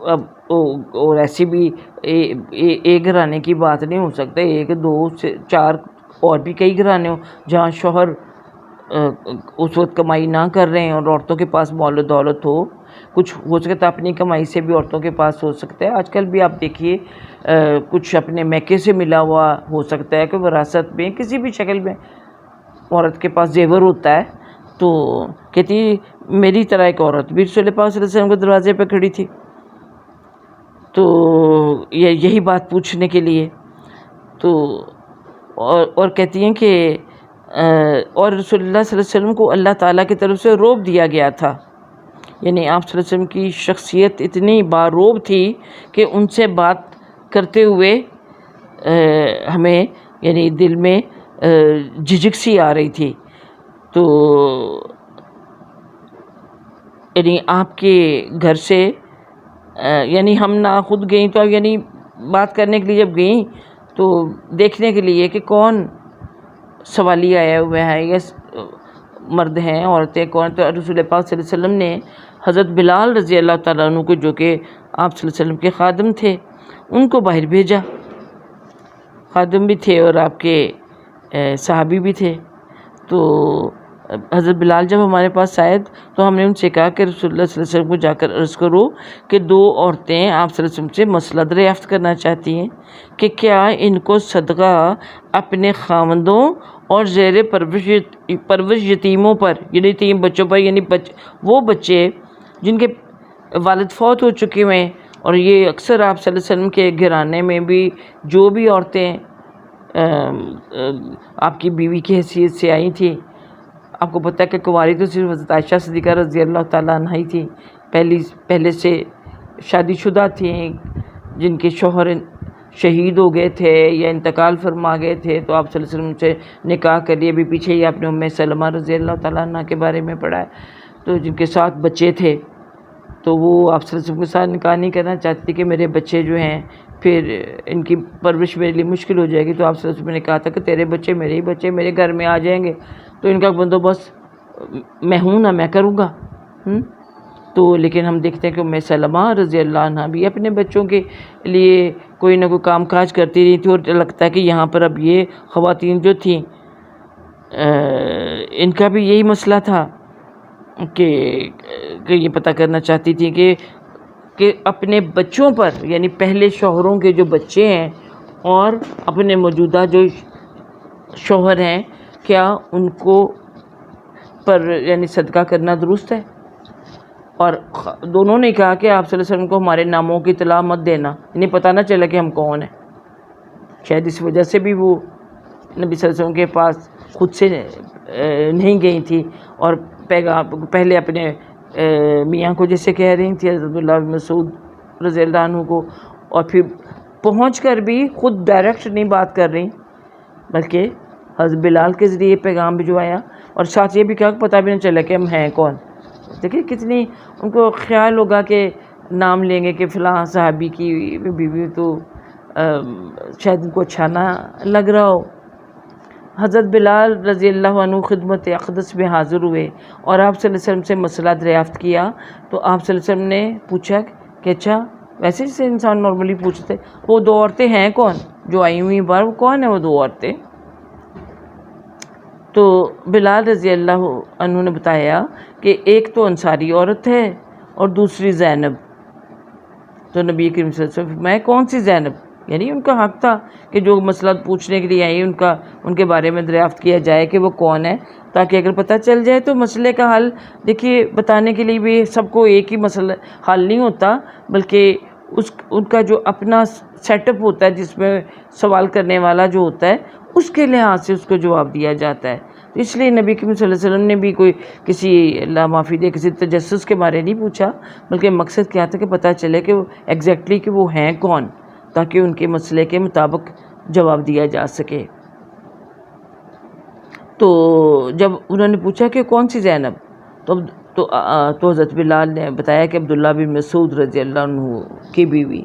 اب اور ایسی بھی ایک گھرانے کی بات نہیں ہو سکتا، ایک دو سے چار اور بھی کئی گھرانے ہوں جہاں شوہر اس وقت کمائی نہ کر رہے ہیں اور عورتوں کے پاس مال و دولت ہو، کچھ ہو سکتا ہے اپنی کمائی سے بھی عورتوں کے پاس ہو سکتا ہے۔ آج کل بھی آپ دیکھیے کچھ اپنے میکے سے ملا ہوا ہو سکتا ہے کہ وراثت میں کسی بھی شکل میں عورت کے پاس زیور ہوتا ہے، تو کہتی میری طرح ایک عورت بھی رسول پاک صلی اللہ علیہ وسلم کے دروازے پہ کھڑی تھی، تو یہی بات پوچھنے کے لیے، تو اور کہتی ہیں کہ اور رسول اللہ صلی اللہ علیہ وسلم کو اللہ تعالیٰ کی طرف سے روب دیا گیا تھا، یعنی آپ صلی اللہ علیہ وسلم کی شخصیت اتنی باروب تھی کہ ان سے بات کرتے ہوئے ہمیں یعنی دل میں جھجک سی آ رہی تھی، تو یعنی آپ کے گھر سے یعنی ہم نہ خود گئیں، تو یعنی بات کرنے کے لیے جب گئیں تو دیکھنے کے لیے کہ کون سوالی آئے ہوئے ہیں، یا مرد ہیں عورتیں کون، تو رسول پاک صلی اللہ علیہ وسلم نے حضرت بلال رضی اللہ تعالیٰ عنہ کو، جو کہ آپ صلی اللہ علیہ وسلم کے خادم تھے، ان کو باہر بھیجا، خادم بھی تھے اور آپ کے صحابی بھی تھے۔ تو حضرت بلال جب ہمارے پاس آئے تو ہم نے ان سے کہا کہ رسول اللہ صلی اللہ علیہ وسلم کو جا کر عرض کرو کہ دو عورتیں آپ صلی اللہ علیہ وسلم سے مسئلہ دریافت کرنا چاہتی ہیں کہ کیا ان کو صدقہ اپنے خاوندوں اور زیر پرورش یتیموں پر، یعنی یتیم بچوں پر، یعنی وہ بچے جن کے والد فوت ہو چکے ہوئے ہیں، اور یہ اکثر آپ صلی اللہ علیہ وسلم کے گھرانے میں بھی جو بھی عورتیں آپ کی بیوی کی حیثیت سے آئی تھیں، آپ کو پتہ ہے کہ کنواری تو صرف حضرت عائشہ صدیقہ رضی اللہ تعالیٰ عنہ ہی تھی، پہلے سے شادی شدہ تھیں، جن کے شوہر شہید ہو گئے تھے یا انتقال فرما گئے تھے، تو آپ صلی اللہ علیہ وسلم سے نکاح کر لیے۔ ابھی پیچھے ہی آپ نے ام سلمہ رضی اللہ تعالیٰ عنہ کے بارے میں پڑھا ہے، تو جن کے 7 بچے تھے، تو وہ آپ صلی اللہ علیہ وسلم کے ساتھ نکاح نہیں کرنا چاہتی کہ میرے بچے جو ہیں پھر ان کی پرورش میرے لیے مشکل ہو جائے گی، تو آپ صلی اللہ علیہ وسلم نے کہا تھا کہ تیرے بچے میرے ہی بچے میرے گھر میں آ جائیں گے، تو ان کا بندوبست میں ہوں نا، میں کروں گا۔ تو لیکن ہم دیکھتے ہیں کہ ام سلمہ رضی اللہ عنہ بھی اپنے بچوں کے لیے کوئی نہ کوئی کام کاج کرتی رہی تھی، اور لگتا ہے کہ یہاں پر اب یہ خواتین جو تھیں ان کا بھی یہی مسئلہ تھا کہ یہ پتہ کرنا چاہتی تھی کہ اپنے بچوں پر، یعنی پہلے شوہروں کے جو بچے ہیں اور اپنے موجودہ جو شوہر ہیں، کیا ان کو پر یعنی صدقہ کرنا درست ہے؟ اور دونوں نے کہا کہ آپ صلی اللہ علیہ وسلم کو ہمارے ناموں کی اطلاع مت دینا، یعنی پتہ نہ چلے کہ ہم کون ہیں۔ شاید اس وجہ سے بھی وہ نبی صلی اللہ علیہ وسلم کے پاس خود سے نہیں گئی تھی، اور پہلے اپنے میاں کو جیسے کہہ رہی تھی، حضرت عبداللہ بن مسعود رضی اللہ عنہ کو، اور پھر پہنچ کر بھی خود ڈائریکٹ نہیں بات کر رہی، بلکہ حضرت بلال کے ذریعے پیغام بھجوایا، اور ساتھ یہ بھی کہا کہ پتہ بھی نہ چلا کہ ہم ہیں کون۔ دیکھیں کتنی ان کو خیال ہوگا کہ نام لیں گے کہ فلاں صحابی کی بیوی، تو شاید ان کو اچھا نہ لگ رہا ہو۔ حضرت بلال رضی اللہ عنہ خدمت اقدس میں حاضر ہوئے اور آپ صلی اللہ علیہ وسلم سے مسئلہ دریافت کیا، تو آپ صلی اللہ علیہ وسلم نے پوچھا کہ اچھا ویسے جیسے انسان نارملی پوچھتے، وہ 2 عورتیں ہیں کون جو آئی ہوئی بار، وہ کون ہیں وہ 2 عورتیں؟ تو بلال رضی اللہ عنہ نے بتایا کہ ایک تو انصاری عورت ہے اور دوسری زینب۔ تو نبی کریم صلی اللہ علیہ وسلم میں کون سی زینب؟ یعنی ان کا حق تھا کہ جو مسئلہ پوچھنے کے لیے آئی ان کے بارے میں دریافت کیا جائے کہ وہ کون ہے، تاکہ اگر پتہ چل جائے تو مسئلے کا حل دیکھیے بتانے کے لیے بھی سب کو ایک ہی مسئلہ حل نہیں ہوتا، بلکہ ان کا جو اپنا سیٹ اپ ہوتا ہے جس میں سوال کرنے والا جو ہوتا ہے اس کے لحاظ سے اس کو جواب دیا جاتا ہے۔ تو اس لیے نبی کریم صلی اللہ علیہ وسلم نے بھی کوئی کسی اللہ معافی دے کسی تجسس کے بارے نہیں پوچھا، بلکہ مقصد کیا تھا کہ پتہ چلے کہ وہ ایگزیکٹلی کہ وہ ہیں کون، تاکہ ان کے مسئلے کے مطابق جواب دیا جا سکے۔ تو جب انہوں نے پوچھا کہ کون سی زینب، تو حضرت بلال نے بتایا کہ عبداللہ بن مسعود رضی اللہ عنہ کی بیوی۔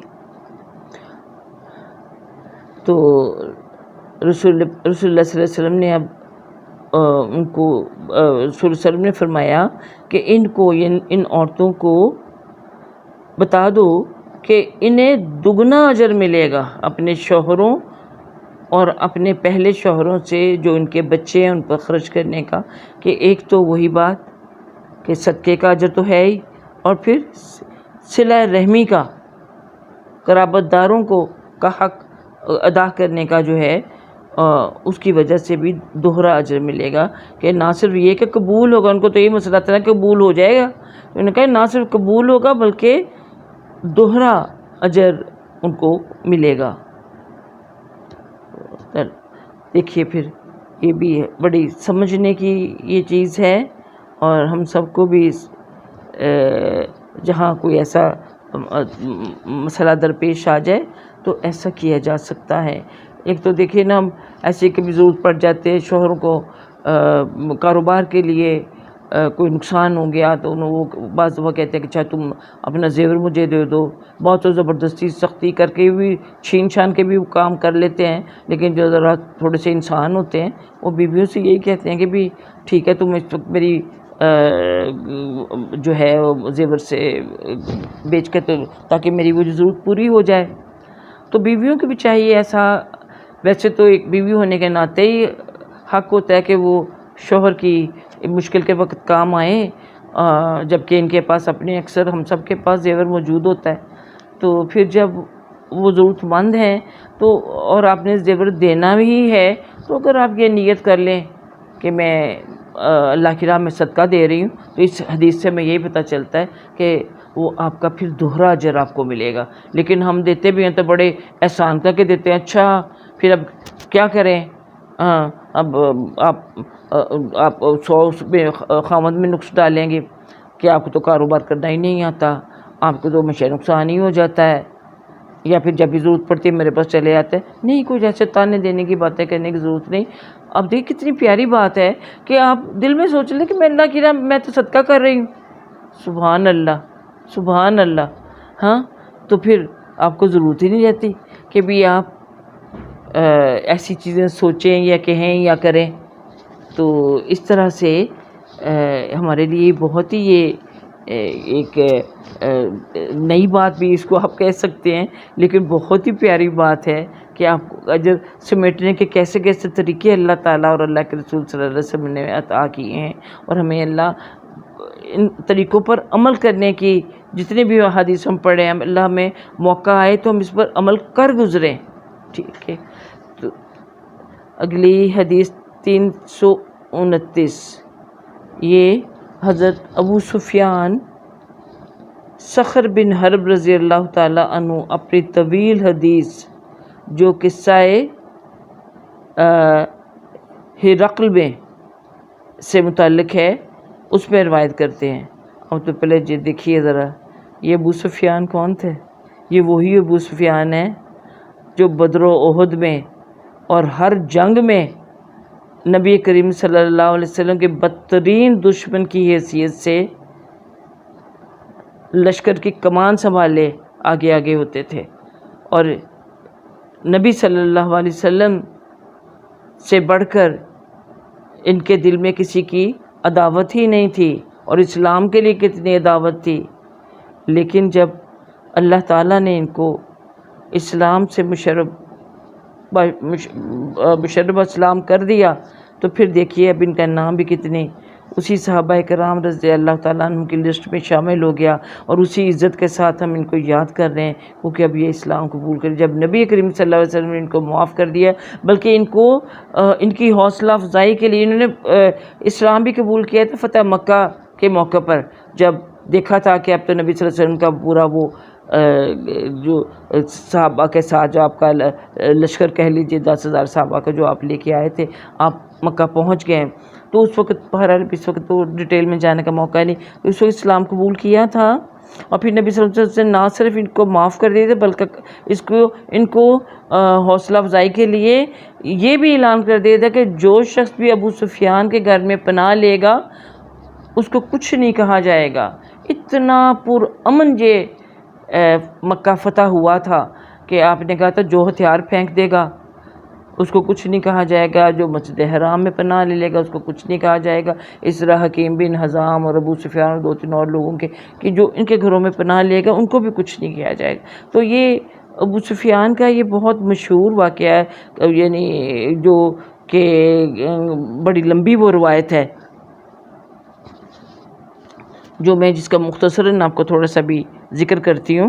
تو رسول اللہ صلی اللہ علیہ وسلم نے اب ان کو رسول اللہ صلی اللہ علیہ وسلم نے فرمایا کہ ان عورتوں کو بتا دو کہ انہیں دگنا اجر ملے گا اپنے شوہروں اور اپنے پہلے شوہروں سے جو ان کے بچے ہیں ان پر خرچ کرنے کا، کہ ایک تو وہی بات کہ صدقے کا اجر تو ہے ہی، اور پھر صلہ رحمی کا، قرابت داروں کا حق ادا کرنے کا جو ہے اس کی وجہ سے بھی دوہرا اجر ملے گا، کہ نہ صرف یہ کہ قبول ہوگا، ان کو تو یہ مسئلہ تھا کہ قبول ہو جائے گا، انہوں نے کہا نہ صرف قبول ہوگا بلکہ دوہرا اجر ان کو ملے گا۔ دیکھیے پھر یہ بھی بڑی سمجھنے کی یہ چیز ہے، اور ہم سب کو بھی جہاں کوئی ایسا مسئلہ درپیش آ جائے تو ایسا کیا جا سکتا ہے۔ ایک تو دیکھیے نا، ہم ایسے کبھی ضرورت پڑ جاتے ہیں شوہروں کو کاروبار کے لیے، کوئی نقصان ہو گیا تو وہ بعض دفعہ کہتے ہیں کہ چاہے تم اپنا زیور مجھے دے دو، بہت زبردستی سختی کر کے بھی چھین چھان کے بھی وہ کام کر لیتے ہیں، لیکن جو ذرا تھوڑے سے انسان ہوتے ہیں وہ بیویوں سے یہی کہتے ہیں کہ بھی ٹھیک ہے تم اس وقت میری جو ہے وہ زیور سے بیچ کے، تاکہ میری وہ ضرورت پوری ہو جائے۔ تو بیویوں کو بھی چاہیے ایسا، ویسے تو ایک بیوی ہونے کے ناطے ہی حق ہوتا ہے کہ وہ شوہر کی مشکل کے وقت کام آئیں، جبکہ ان کے پاس اپنے اکثر ہم سب کے پاس زیور موجود ہوتا ہے، تو پھر جب وہ ضرورت مند ہیں تو اور آپ نے زیور دینا بھی ہے، تو اگر آپ یہ نیت کر لیں کہ میں اللہ کی راہ میں صدقہ دے رہی ہوں، تو اس حدیث سے ہمیں یہی پتہ چلتا ہے کہ وہ آپ کا پھر دوہرا اجر آپ کو ملے گا۔ لیکن ہم دیتے بھی ہیں تو بڑے احسان کر کے دیتے ہیں، اچھا پھر اب کیا کریں، اب آپ 100 میں خامد میں نقص ڈالیں گے کہ آپ کو تو کاروبار کرنا ہی نہیں آتا، آپ کو تو ہمیشہ نقصان ہی ہو جاتا ہے، یا پھر جب بھی ضرورت پڑتی ہے میرے پاس چلے آتے ہیں۔ نہیں، کوئی جیسے تانے دینے کی باتیں کرنے کی ضرورت نہیں۔ اب دیکھ کتنی پیاری بات ہے کہ آپ دل میں سوچ لیں کہ میں اللہ کی راہ میں تو صدقہ کر رہی ہوں، سبحان اللہ سبحان اللہ۔ ہاں، تو پھر آپ کو ضرورت ہی نہیں رہتی کہ بھی آپ ایسی چیزیں سوچیں یا کہیں یا کریں۔ تو اس طرح سے ہمارے لیے بہت ہی یہ ایک نئی بات بھی اس کو آپ کہہ سکتے ہیں، لیکن بہت ہی پیاری بات ہے کہ آپ کو اجر سمیٹنے کے کیسے کیسے طریقے اللہ تعالیٰ اور اللہ کے رسول صلی اللہ علیہ وسلم نے عطا کیے ہیں، اور ہمیں اللہ ان طریقوں پر عمل کرنے کی جتنے بھی حدیث ہم پڑھیں، اللہ ہمیں موقع آئے تو ہم اس پر عمل کر گزریں۔ ٹھیک ہے، تو اگلی حدیث 329، یہ حضرت ابو سفیان صخر بن حرب رضی اللہ تعالیٰ عنہ اپنی طویل حدیث جو قصہ ہرقل میں سے متعلق ہے اس میں روایت کرتے ہیں۔ اب تو پہلے دیکھیے ذرا، یہ ابو سفیان کون تھے؟ یہ وہی ابو سفیان ہیں جو بدر و احد میں اور ہر جنگ میں نبی کریم صلی اللہ علیہ وسلم کے بدترین دشمن کی حیثیت سے لشکر کی کمان سنبھالے آگے آگے ہوتے تھے، اور نبی صلی اللہ علیہ وسلم سے بڑھ کر ان کے دل میں کسی کی عداوت ہی نہیں تھی، اور اسلام کے لیے کتنی عداوت تھی، لیکن جب اللہ تعالیٰ نے ان کو اسلام سے مشرب اسلام کر دیا تو پھر دیکھیے اب ان کا نام بھی کتنی اسی صحابہ کرام رضی اللہ تعالیٰ عنہ کی لسٹ میں شامل ہو گیا، اور اسی عزت کے ساتھ ہم ان کو یاد کر رہے ہیں، کیونکہ اب یہ اسلام قبول کر جب نبی کریم صلی اللہ علیہ وسلم نے ان کو معاف کر دیا، بلکہ ان کو ان کی حوصلہ افزائی کے لیے انہوں نے اسلام بھی قبول کیا تھا فتح مکہ کے موقع پر، جب دیکھا تھا کہ اب تو نبی صلی اللہ علیہ وسلم کا پورا وہ جو صحابہ کے ساتھ جو آپ کا لشکر کہہ لیجیے 10,000 صحابہ کا جو آپ لے کے آئے تھے، آپ مکہ پہنچ گئے، تو اس وقت بہرحال اس وقت تو ڈیٹیل میں جانے کا موقع نہیں، تو اس وقت اسلام قبول کیا تھا، اور پھر نبی صلی اللہ علیہ وسلم نے نہ صرف ان کو معاف کر دیے تھے بلکہ ان کو حوصلہ افزائی کے لیے یہ بھی اعلان کر دیا تھا کہ جو شخص بھی ابو سفیان کے گھر میں پناہ لے گا اس کو کچھ نہیں کہا جائے گا۔ اتنا پرامن یہ مکہ فتح ہوا تھا کہ آپ نے کہا تھا جو ہتھیار پھینک دے گا اس کو کچھ نہیں کہا جائے گا، جو مسجد حرام میں پناہ لے گا اس کو کچھ نہیں کہا جائے گا۔ اس طرح حکیم بن حزام اور ابو سفیان اور 2-3 اور لوگوں کے کہ جو ان کے گھروں میں پناہ لے گا ان کو بھی کچھ نہیں کیا جائے گا۔ تو یہ ابو سفیان کا یہ بہت مشہور واقعہ ہے، یعنی جو کہ بڑی لمبی وہ روایت ہے، جو میں جس کا مختصراً آپ کو تھوڑا سا بھی ذکر کرتی ہوں۔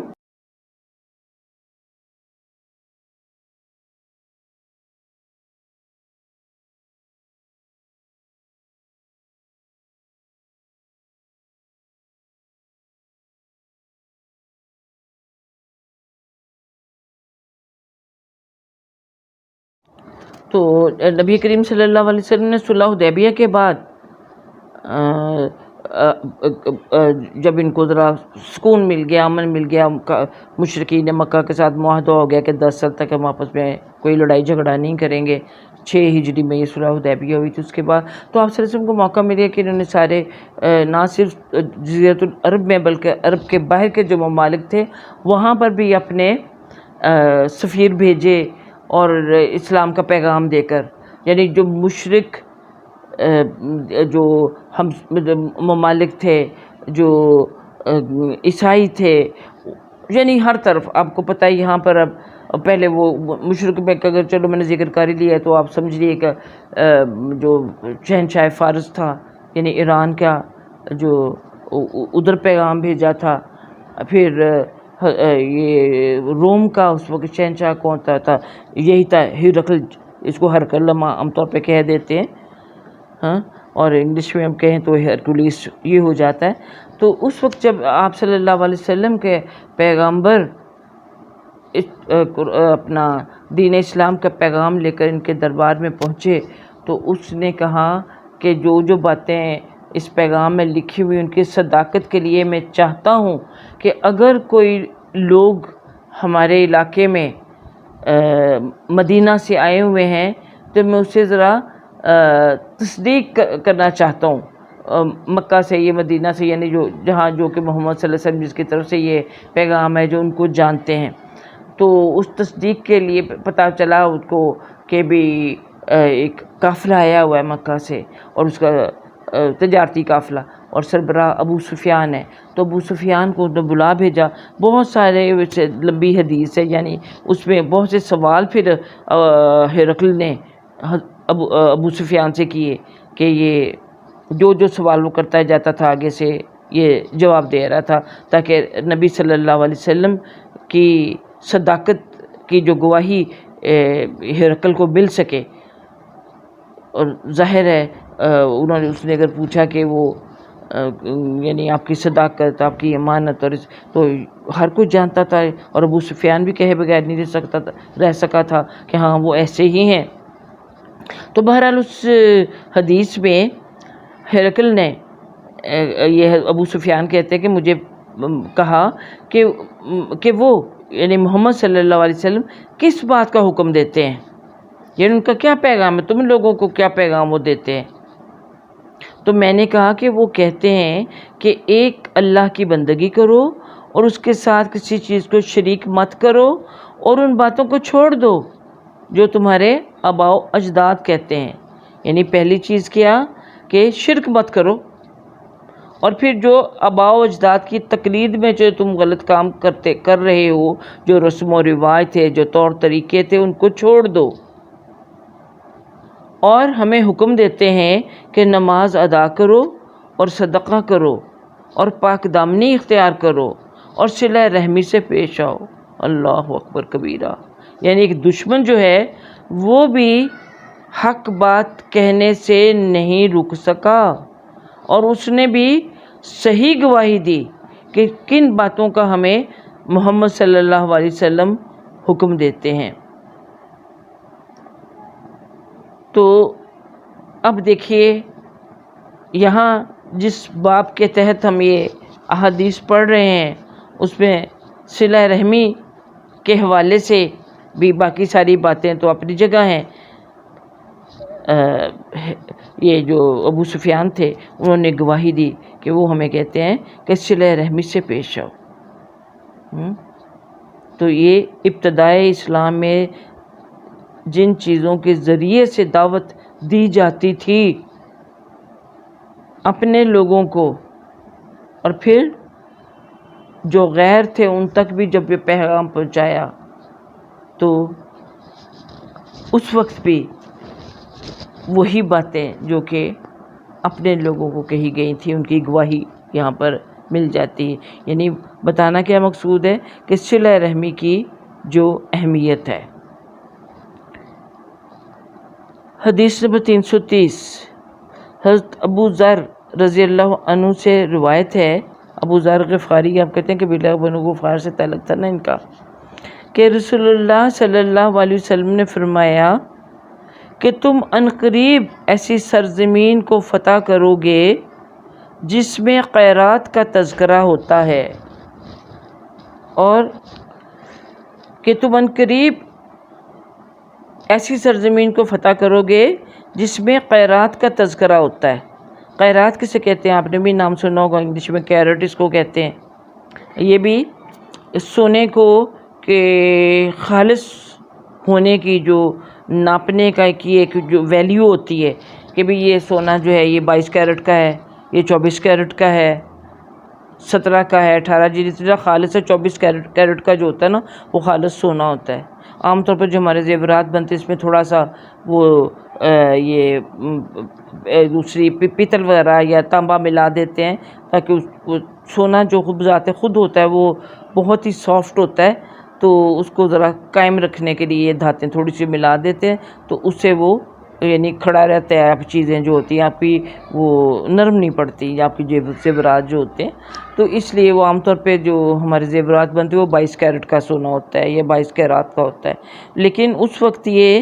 تو نبی کریم صلی اللہ علیہ وسلم نے صلح حدیبیہ کے بعد جب ان کو ذرا سکون مل گیا، امن مل گیا، مشرکین مکہ کے ساتھ معاہدہ ہو گیا کہ 10 سال تک ہم آپس میں کوئی لڑائی جھگڑا نہیں کریں گے، 6 ہجری میں یہ صلح حدیبیہ ہوئی تھی، اس کے بعد تو آپ صلی اللہ علیہ وسلم کو موقع ملے کہ انہوں نے سارے نہ صرف جزیرۃ العرب میں بلکہ عرب کے باہر کے جو ممالک تھے وہاں پر بھی اپنے سفیر بھیجے، اور اسلام کا پیغام دے کر، یعنی جو مشرک جو ہم ممالک تھے، جو عیسائی تھے، یعنی ہر طرف آپ کو پتہ ہے یہاں پر اب پہلے وہ مشرق میں اگر چلو میں نے ذکر کر ہی لیا ہے تو آپ سمجھ لیے کہ جو شہنشاہ فارس تھا یعنی ایران کا، جو ادھر پیغام بھیجا تھا، پھر یہ روم کا اس وقت شہنشاہ کون تھا یہی تھا ہرقل، اس کو ہرقل عام طور پہ کہہ دیتے ہیں، ہاں، اور انگلش میں ہم کہیں تو ہرکولیس یہ ہو جاتا ہے۔ تو اس وقت جب آپ صلی اللہ علیہ وسلم کے پیغمبر اپنا دین اسلام کا پیغام لے کر ان کے دربار میں پہنچے تو اس نے کہا کہ جو باتیں اس پیغام میں لکھی ہوئی ان کی صداقت کے لیے میں چاہتا ہوں کہ اگر کوئی لوگ ہمارے علاقے میں مدینہ سے آئے ہوئے ہیں تو میں اسے ذرا تصدیق کرنا چاہتا ہوں، مکہ سے یہ مدینہ سے، یعنی جہاں جو کہ محمد صلی اللہ علیہ وسلم جس کی طرف سے یہ پیغام ہے جو ان کو جانتے ہیں، تو اس تصدیق کے لیے پتہ چلا اس کو کہ بھی ایک قافلہ آیا ہوا ہے مکہ سے، اور اس کا تجارتی قافلہ، اور سربراہ ابو سفیان ہے، تو ابو سفیان کو بلا بھیجا۔ بہت سارے لمبی حدیث ہے، یعنی اس میں بہت سے سوال پھر ہرقل نے ابو سفیان سے کیے کہ یہ جو سوال وہ کرتا جاتا تھا آگے سے یہ جواب دے رہا تھا، تاکہ نبی صلی اللہ علیہ وسلم کی صداقت کی جو گواہی ہرقل کو مل سکے۔ اور ظاہر ہے اس نے اگر پوچھا کہ وہ یعنی آپ کی صداقت، آپ کی امانت، اور تو ہر کوئی جانتا تھا، اور ابو سفیان بھی کہے بغیر نہیں رہ سکا تھا کہ ہاں وہ ایسے ہی ہیں۔ تو بہرحال اس حدیث میں ہرقل نے یہ ابو سفیان کہتے ہیں کہ مجھے کہا کہ وہ یعنی محمد صلی اللہ علیہ وسلم کس بات کا حکم دیتے ہیں، یعنی ان کا کیا پیغام ہے، تم لوگوں کو کیا پیغام وہ دیتے ہیں؟ تو میں نے کہا کہ وہ کہتے ہیں کہ ایک اللہ کی بندگی کرو اور اس کے ساتھ کسی چیز کو شریک مت کرو، اور ان باتوں کو چھوڑ دو جو تمہارے آباء و اجداد کہتے ہیں۔ یعنی پہلی چیز کیا کہ شرک مت کرو، اور پھر جو آباء و اجداد کی تقلید میں جو تم غلط کام کر رہے ہو، جو رسم و رواج تھے، جو طور طریقے تھے، ان کو چھوڑ دو، اور ہمیں حکم دیتے ہیں کہ نماز ادا کرو اور صدقہ کرو اور پاک دامنی اختیار کرو اور صلہ رحمی سے پیش آؤ۔ اللہ اکبر کبیرہ، یعنی ایک دشمن جو ہے وہ بھی حق بات کہنے سے نہیں رک سکا، اور اس نے بھی صحیح گواہی دی کہ کن باتوں کا ہمیں محمد صلی اللہ علیہ وسلم حکم دیتے ہیں۔ تو اب دیکھیے یہاں جس باب کے تحت ہم یہ احادیث پڑھ رہے ہیں اس میں صلہ رحمی کے حوالے سے بھی باقی ساری باتیں تو اپنی جگہ ہیں۔ یہ جو ابو سفیان تھے انہوں نے گواہی دی کہ وہ ہمیں کہتے ہیں کہ صلہ رحمی سے پیش آؤ۔ تو یہ ابتدائے اسلام میں جن چیزوں کے ذریعے سے دعوت دی جاتی تھی اپنے لوگوں کو، اور پھر جو غیر تھے ان تک بھی جب یہ پیغام پہنچایا تو اس وقت بھی وہی باتیں جو کہ اپنے لوگوں کو کہی گئی تھی ان کی گواہی یہاں پر مل جاتی ہے۔ یعنی بتانا کیا مقصود ہے کہ صلہ رحمی کی جو اہمیت ہے۔ حدیث نمبر 330 حضرت ابو ذر رضی اللہ عنہ سے روایت ہے۔ ابو ذر غفاری، آپ کہتے ہیں کہ قبیلہ بنو غفار سے تعلق تھا نا ان کا، کہ رسول اللہ صلی اللہ علیہ وسلم نے فرمایا کہ تم عنقریب ایسی سرزمین کو فتح کرو گے جس میں خیرات کا تذکرہ ہوتا ہے، اور کہ تم عنقریب ایسی سرزمین کو فتح کرو گے جس میں خیرات کا تذکرہ ہوتا ہے۔ خیرات کسے کہتے ہیں؟ آپ نے بھی نام سنا ہوگا، انگلش میں کیرٹ اس کو کہتے ہیں۔ یہ بھی سونے کو کہ خالص ہونے کی جو ناپنے کا کی ایک جو ویلیو ہوتی ہے کہ بھی یہ سونا جو ہے یہ 22 کیرٹ کا ہے، یہ 24 کیرٹ کا ہے، 17 کا ہے، 18 جس طرح خالص ہے 24 کیرٹ کا جو ہوتا ہے نا وہ خالص سونا ہوتا ہے۔ عام طور پر جو ہمارے زیورات بنتے ہیں اس میں تھوڑا سا وہ یہ دوسری پیتل وغیرہ یا تانبا ملا دیتے ہیں تاکہ وہ سونا جو خود بذات خود ہوتا ہے وہ بہت ہی سافٹ ہوتا ہے، تو اس کو ذرا قائم رکھنے کے لیے یہ دھاتیں تھوڑی سی ملا دیتے ہیں تو اس سے وہ یعنی کھڑا رہتا ہے۔ آپ چیزیں جو ہوتی ہیں آپ کی وہ نرم نہیں پڑتی، یا آپ کی زیورات جو ہوتے ہیں، تو اس لیے وہ عام طور پہ جو ہمارے زیورات بنتے ہیں وہ 22 کیرٹ کا سونا ہوتا ہے یا 22 کیرات کا ہوتا ہے۔ لیکن اس وقت یہ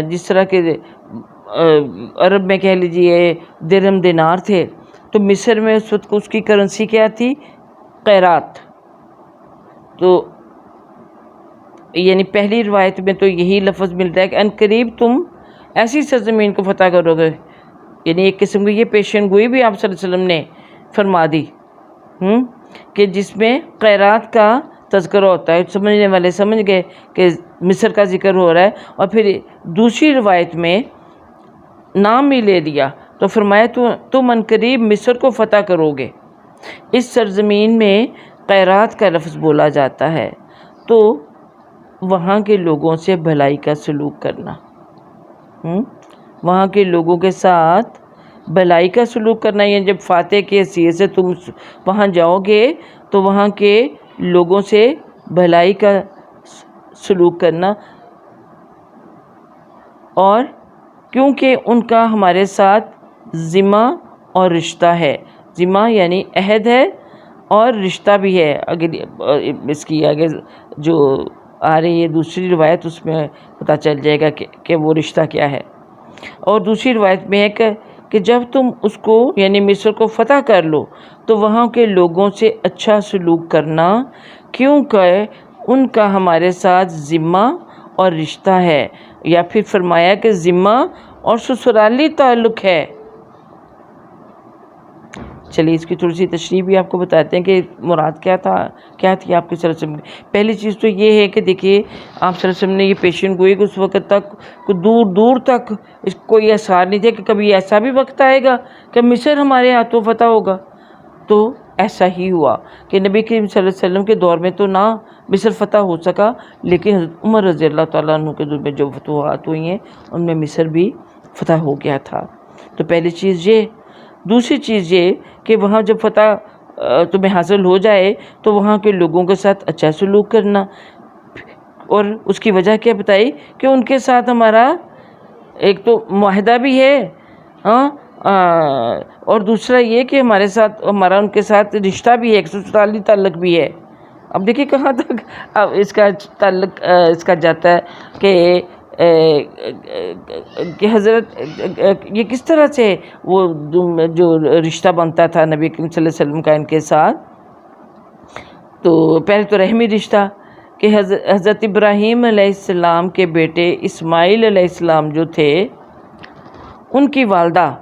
جس طرح کے عرب میں کہہ لیجئے درہم دینار تھے، تو مصر میں اس وقت اس کی کرنسی کیا تھی؟ قیرات۔ تو یعنی پہلی روایت میں تو یہی لفظ ملتا ہے کہ عنقریب تم ایسی سرزمین کو فتح کرو گے، یعنی ایک قسم کی یہ پیشن گوئی بھی آپ صلی اللہ علیہ وسلم نے فرما دی کہ جس میں خیرات کا تذکرہ ہوتا ہے۔ سمجھنے والے سمجھ گئے کہ مصر کا ذکر ہو رہا ہے، اور پھر دوسری روایت میں نام ہی لے دیا تو فرمایا تم عنقریب مصر کو فتح کرو گے۔ اس سرزمین میں خیرات کا لفظ بولا جاتا ہے، تو وہاں کے لوگوں سے بھلائی کا سلوک کرنا، وہاں کے لوگوں کے ساتھ بھلائی کا سلوک کرنا، یہ جب فاتح کی حیثیت سے تم وہاں جاؤ گے تو وہاں کے لوگوں سے بھلائی کا سلوک کرنا، اور کیونکہ ان کا ہمارے ساتھ ذمہ اور رشتہ ہے۔ ذمہ یعنی عہد ہے اور رشتہ بھی ہے۔ اگر اس کی آگے جو آ رہی ہے دوسری روایت اس میں پتہ چل جائے گا کہ وہ رشتہ کیا ہے۔ اور دوسری روایت میں ہے کہ جب تم اس کو یعنی مصر کو فتح کر لو تو وہاں کے لوگوں سے اچھا سلوک کرنا، کیونکہ ان کا ہمارے ساتھ ذمہ اور رشتہ ہے، یا پھر فرمایا کہ ذمہ اور سسرالی تعلق ہے۔ چلیے اس کی تھوڑی سی تشریح بھی آپ کو بتاتے ہیں کہ مراد کیا تھی آپ کے صلی اللہ علیہ وسلم۔ پہلی چیز تو یہ ہے کہ دیکھیے آپ صلی اللہ علیہ وسلم نے یہ پیشن گوئی کہ اس وقت تک دور دور تک کوئی احساس نہیں تھا کہ کبھی ایسا بھی وقت آئے گا کہ مصر ہمارے ہاتھوں فتح ہوگا۔ تو ایسا ہی ہوا کہ نبی کریم صلی اللہ علیہ وسلم کے دور میں تو نہ مصر فتح ہو سکا، لیکن حضرت عمر رضی اللہ تعالیٰ عنہ کے دور میں جو فتوحات ہوئی ہیں ان میں مصر بھی فتح ہو گیا تھا۔ تو پہلی چیز یہ۔ دوسری چیز یہ کہ وہاں جب فتح تمہیں حاصل ہو جائے تو وہاں کے لوگوں کے ساتھ اچھا سلوک کرنا، اور اس کی وجہ کیا بتائی کہ ان کے ساتھ ہمارا ایک تو معاہدہ بھی ہے، اور دوسرا یہ کہ ہمارا ان کے ساتھ رشتہ بھی ہے، ایک سسرالی تعلق بھی ہے۔ اب دیکھیے کہاں تک اب اس کا تعلق اس کا جاتا ہے کہ حضرت یہ کس طرح سے وہ جو رشتہ بنتا تھا نبی کریم صلی اللہ علیہ وسلم کا ان کے ساتھ۔ تو پہلے تو رحمی رشتہ کہ حضرت ابراہیم علیہ السلام کے بیٹے اسماعیل علیہ السلام جو تھے، ان کی والدہ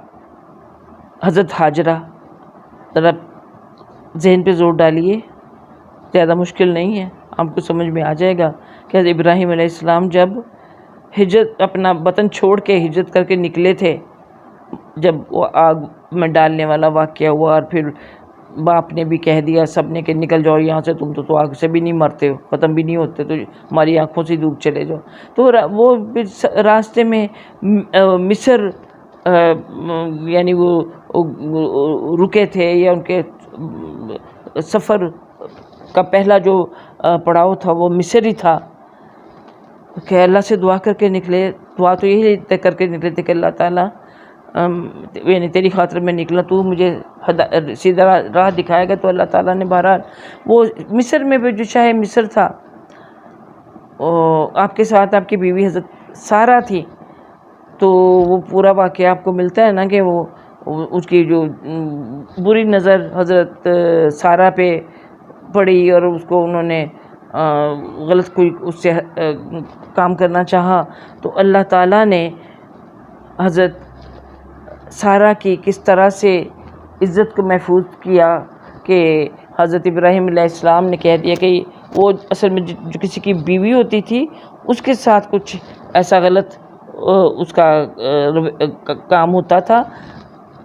حضرت ہاجرہ، ذرا ذہن پہ زور ڈالیے، زیادہ مشکل نہیں ہے، آپ کو سمجھ میں آ جائے گا کہ حضرت ابراہیم علیہ السلام جب ہجرت اپنا وطن چھوڑ کے ہجرت کر کے نکلے تھے، جب وہ آگ میں ڈالنے والا واقعہ ہوا اور پھر باپ نے بھی کہہ دیا سب نے کہ نکل جاؤ یہاں سے، تم تو آگ سے بھی نہیں مرتے ہو، ختم بھی نہیں ہوتے، تو ہماری آنکھوں سے دور چلے جاؤ۔ تو وہ راستے میں مصر یعنی وہ رکے تھے، یا ان کے سفر کا پہلا جو پڑاؤ تھا وہ مصر ہی تھا، کہ اللہ سے دعا کر کے نکلے۔ دعا تو یہی کر کے نکلے تھے کہ اللہ تعالیٰ یعنی تیری خاطر میں نکلا، تو مجھے سیدھا راہ دکھائے گا۔ تو اللہ تعالیٰ نے بہرحال وہ مصر میں بھی جو شاہ مصر تھا، آپ کے ساتھ آپ کی بیوی حضرت سارہ تھی، تو وہ پورا واقعہ آپ کو ملتا ہے نا کہ وہ اس کی جو بری نظر حضرت سارہ پہ پڑی اور اس کو انہوں نے غلط کوئی اس سے کام کرنا چاہا، تو اللہ تعالیٰ نے حضرت سارہ کی کس طرح سے عزت کو محفوظ کیا کہ حضرت ابراہیم علیہ السلام نے کہہ دیا کہ وہ اصل میں جو کسی کی بیوی ہوتی تھی اس کے ساتھ کچھ ایسا غلط اس کا کام ہوتا تھا،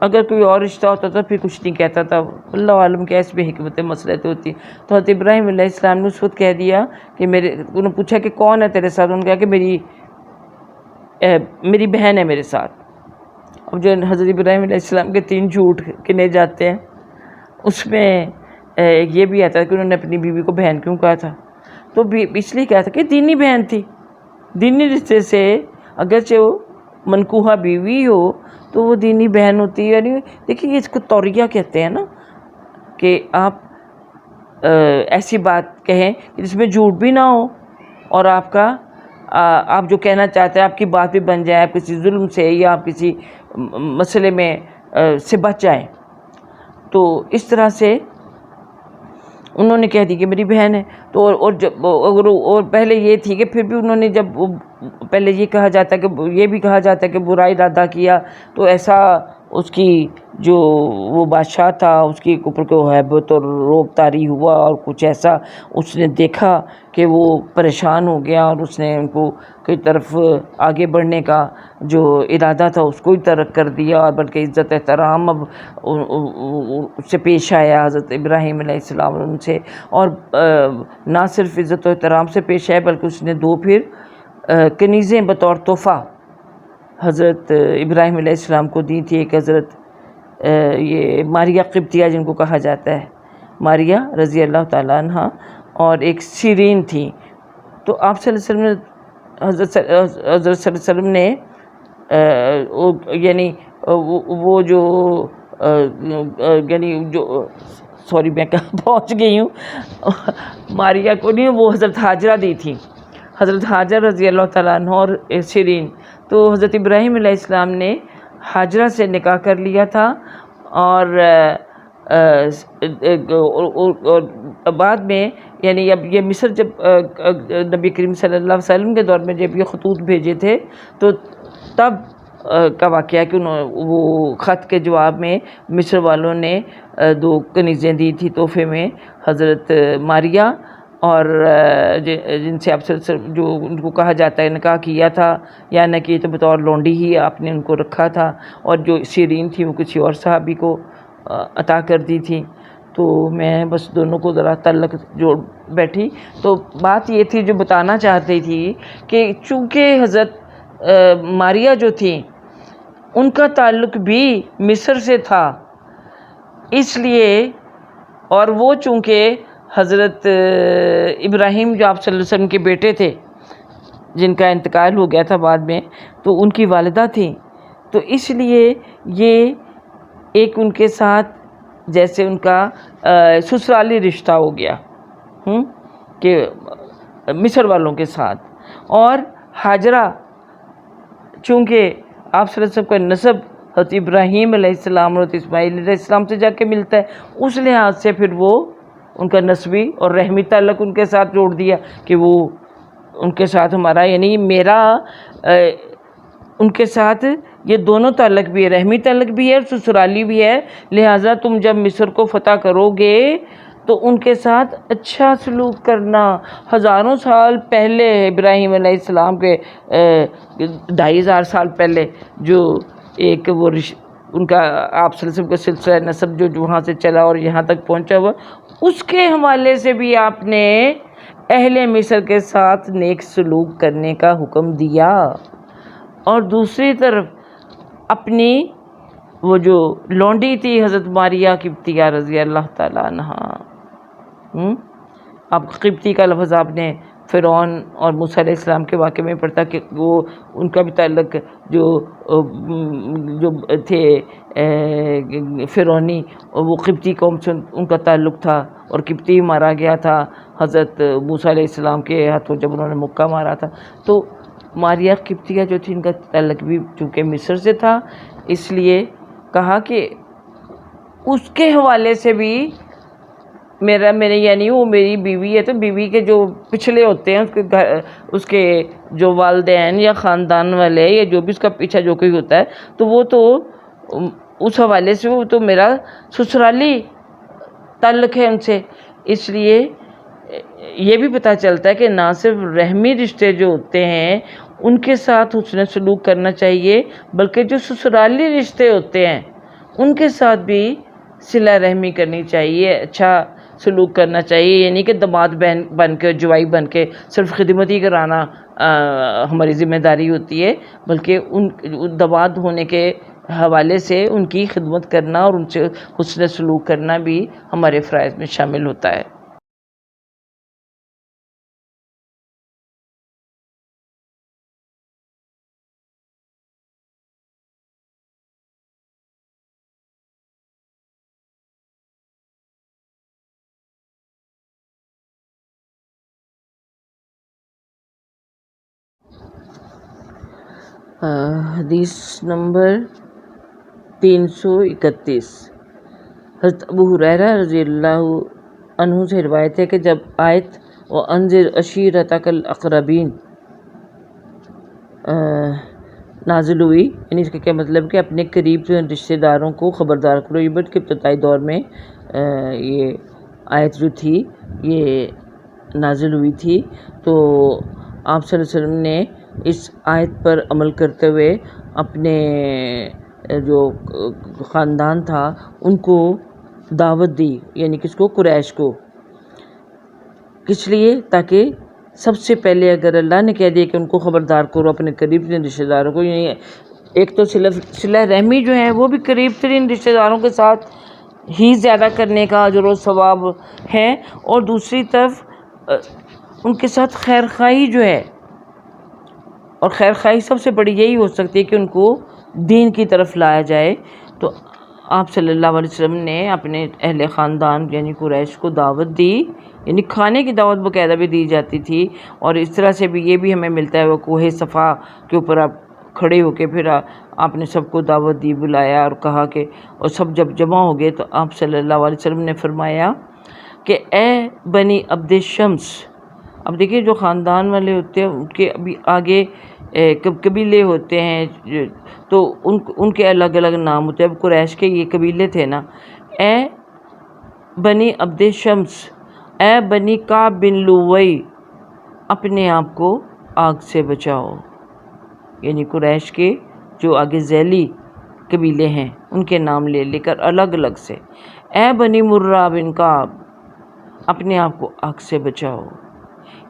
اگر کوئی اور رشتہ ہوتا تھا پھر کچھ نہیں کہتا تھا، اللہ عالم کے ایسے بھی حکمت مسلط ہوتی۔ تو حضرت ابراہیم علیہ السلام نے اس وقت کہہ دیا کہ انہوں نے پوچھا کہ کون ہے تیرے ساتھ، انہوں نے کہا کہ میری بہن ہے میرے ساتھ۔ اب جو حضرت ابراہیم علیہ السلام کے 3 جھوٹ گنے جاتے ہیں، اس میں یہ بھی آتا ہے کہ انہوں نے اپنی بیوی کو بہن کیوں کہا تھا، تو اس لیے کہا تھا کہ دینی بہن تھی، دینی رشتے سے اگرچہ وہ منکوحہ بیوی ہو تو وہ دینی بہن ہوتی ہے۔ یعنی دیکھیے اس کو توریہ کہتے ہیں نا، کہ آپ ایسی بات کہیں جس میں جھوٹ بھی نہ ہو، اور آپ جو کہنا چاہتے ہیں آپ کی بات بھی بن جائے، آپ کسی ظلم سے یا آپ کسی مسئلے میں سے بچ جائیں۔ تو اس طرح سے انہوں نے کہہ دی کہ میری بہن ہے۔ تو اور پہلے یہ تھی کہ پھر بھی انہوں نے جب پہلے یہ کہا جاتا ہے کہ یہ بھی کہا جاتا ہے کہ برا ارادہ کیا، تو ایسا اس کی جو وہ بادشاہ تھا اس کی اوپر کو ہیبت اور روب طاری ہوا، اور کچھ ایسا اس نے دیکھا کہ وہ پریشان ہو گیا، اور اس نے ان کو کی طرف آگے بڑھنے کا جو ارادہ تھا اس کو ہی ترک کر دیا، اور بلکہ عزت احترام اب اس سے پیش آیا حضرت ابراہیم علیہ السلام ان سے، اور نہ صرف عزت و احترام سے پیش آیا بلکہ اس نے 2 پھر کنیزیں بطور تحفہ حضرت ابراہیم علیہ السلام کو دی تھی۔ ایک حضرت یہ ماریہ قبطیہ جن کو کہا جاتا ہے، ماریہ رضی اللہ تعالیٰ عنہ، اور ایک سیرین تھی۔ تو آپ صلی اللہ علیہ وسلم نے حضرت صلی اللہ علیہ وسلم نے یعنی وہ جو یعنی جو سوری میں کہاں پہنچ گئی ہوں، ماریہ کو نہیں، وہ حضرت ہاجرہ دی تھی، حضرت ہاجر رضی اللہ تعالیٰ عنہ اور سیرین۔ تو حضرت ابراہیم علیہ السلام نے ہاجرہ سے نکاح کر لیا تھا، اور بعد میں یعنی اب یہ مصر جب نبی کریم صلی اللہ علیہ وسلم کے دور میں جب یہ خطوط بھیجے تھے تو تب کا واقعہ کہ وہ خط کے جواب میں مصر والوں نے 2 کنیزیں دی تھی تحفے میں، حضرت ماریہ اور جن سے آپ جو ان کو کہا جاتا ہے نکاح کیا تھا یا نہ کیے تو بطور لونڈی ہی آپ نے ان کو رکھا تھا، اور جو سیرین تھی وہ کسی اور صحابی کو عطا کر دی تھی۔ تو میں بس دونوں کو ذرا تعلق جوڑ بیٹھی۔ تو بات یہ تھی جو بتانا چاہتی تھی کہ چونکہ حضرت ماریہ جو تھی ان کا تعلق بھی مصر سے تھا، اس لیے اور وہ چونکہ حضرت ابراہیم جو آپ صلی اللہ علیہ وسلم کے بیٹے تھے، جن کا انتقال ہو گیا تھا بعد میں، تو ان کی والدہ تھیں، تو اس لیے یہ ایک ان کے ساتھ جیسے ان کا سسرالی رشتہ ہو گیا کہ مصر والوں کے ساتھ۔ اور ہاجرہ چونکہ آپ صلی اللہ علیہ وسلم کا نسب حضرت ابراہیم علیہ السلام اور حضرت اسماعیل علیہ السلام سے جا کے ملتا ہے، اس لحاظ سے پھر وہ ان کا نسبی اور رحمی تعلق ان کے ساتھ جوڑ دیا کہ وہ ان کے ساتھ ہمارا یعنی میرا ان کے ساتھ یہ دونوں تعلق بھی ہے، رحمی تعلق بھی ہے اور سسرالی بھی ہے، لہٰذا تم جب مصر کو فتح کرو گے تو ان کے ساتھ اچھا سلوک کرنا۔ ہزاروں سال پہلے ابراہیم علیہ السلام کے 2500 سال پہلے جو ایک وہ ان کا آپ صلی اللہ علیہ وسلم کا سلسلہ نسب جو وہاں سے چلا اور یہاں تک پہنچا ہوا، اس کے حوالے سے بھی آپ نے اہل مصر کے ساتھ نیک سلوک کرنے کا حکم دیا، اور دوسری طرف اپنی وہ جو لونڈی تھی حضرت ماریہ قبطیہ رضی اللہ تعالیٰ عنہا، اب قبطی کا لفظ آپ نے فرعون اور موسیٰ علیہ السلام کے واقعے میں پڑھتا کہ وہ ان کا بھی تعلق جو تھے فرعونی، وہ قبطی قوم سے ان کا تعلق تھا، اور قبطی مارا گیا تھا حضرت موسیٰ علیہ السلام کے ہاتھوں جب انہوں نے مکہ مارا تھا۔ تو ماریہ قبطیہ جو تھی ان کا تعلق بھی چونکہ مصر سے تھا، اس لیے کہا کہ اس کے حوالے سے بھی میرے یعنی وہ میری بیوی ہے، تو بیوی کے جو پچھلے ہوتے ہیں اس کے جو والدین یا خاندان والے یا جو بھی اس کا پیچھا جو کوئی ہوتا ہے، تو وہ تو اس حوالے سے وہ تو میرا سسرالی تعلق ہے ان سے۔ اس لیے یہ بھی پتہ چلتا ہے کہ نہ صرف رحمی رشتے جو ہوتے ہیں ان کے ساتھ حسن سلوک کرنا چاہیے، بلکہ جو سسرالی رشتے ہوتے ہیں ان کے ساتھ بھی صلہ رحمی کرنی چاہیے، اچھا سلوک کرنا چاہیے، یعنی کہ داماد بن کے جوائی بن کے صرف خدمت ہی کرانا ہماری ذمہ داری ہوتی ہے، بلکہ ان داماد ہونے کے حوالے سے ان کی خدمت کرنا اور ان سے حسن سلوک کرنا بھی ہمارے فرائض میں شامل ہوتا ہے۔ حدیث نمبر 331، حضرت ابو ہریرہ رضی اللہ عنہ سے روایت ہے کہ جب آیت وَأَنذِرْ عَشِيرَتَكَ الْأَقْرَبِينَ نازل ہوئی، یعنی اس کا کیا مطلب کہ اپنے قریب رشتہ داروں کو خبردار کرو، یہ کے ابتدائی دور میں یہ آیت جو تھی یہ نازل ہوئی تھی، تو آپ صلی اللہ علیہ وسلم نے اس آیت پر عمل کرتے ہوئے اپنے جو خاندان تھا ان کو دعوت دی، یعنی کس کو؟ قریش کو، کس لیے؟ تاکہ سب سے پہلے اگر اللہ نے کہہ دیا کہ ان کو خبردار کرو اپنے قریب ترین رشتہ داروں کو، یعنی ایک تو صلہ رحمی جو ہے وہ بھی قریب ترین رشتہ داروں کے ساتھ ہی زیادہ کرنے کا اجر و ثواب ہے، اور دوسری طرف ان کے ساتھ خیر خواہی جو ہے، اور خیر خواہی سب سے بڑی یہی ہو سکتی ہے کہ ان کو دین کی طرف لایا جائے۔ تو آپ صلی اللہ علیہ وسلم نے اپنے اہل خاندان یعنی قریش کو دعوت دی، یعنی کھانے کی دعوت باقاعدہ بھی دی جاتی تھی، اور اس طرح سے بھی یہ بھی ہمیں ملتا ہے وہ کوہ صفا کے اوپر آپ کھڑے ہو کے پھر آپ نے سب کو دعوت دی، بلایا اور کہا کہ، اور سب جب جمع ہو گئے تو آپ صلی اللہ علیہ وسلم نے فرمایا کہ اے بنی عبد شمس، اب دیکھیے جو خاندان والے ہوتے ہیں ان کے ابھی آگے قبیلے ہوتے ہیں تو ان کے الگ الگ نام ہوتے ہیں، اب قریش کے یہ قبیلے تھے نا، اے بنی عبد شمس، اے بنی کعب بن لوئی، اپنے آپ کو آگ سے بچاؤ، یعنی قریش کے جو آگے ذیلی قبیلے ہیں ان کے نام لے لے کر الگ الگ سے، اے بنی مرہ بن کعب، اپنے آپ کو آگ سے بچاؤ،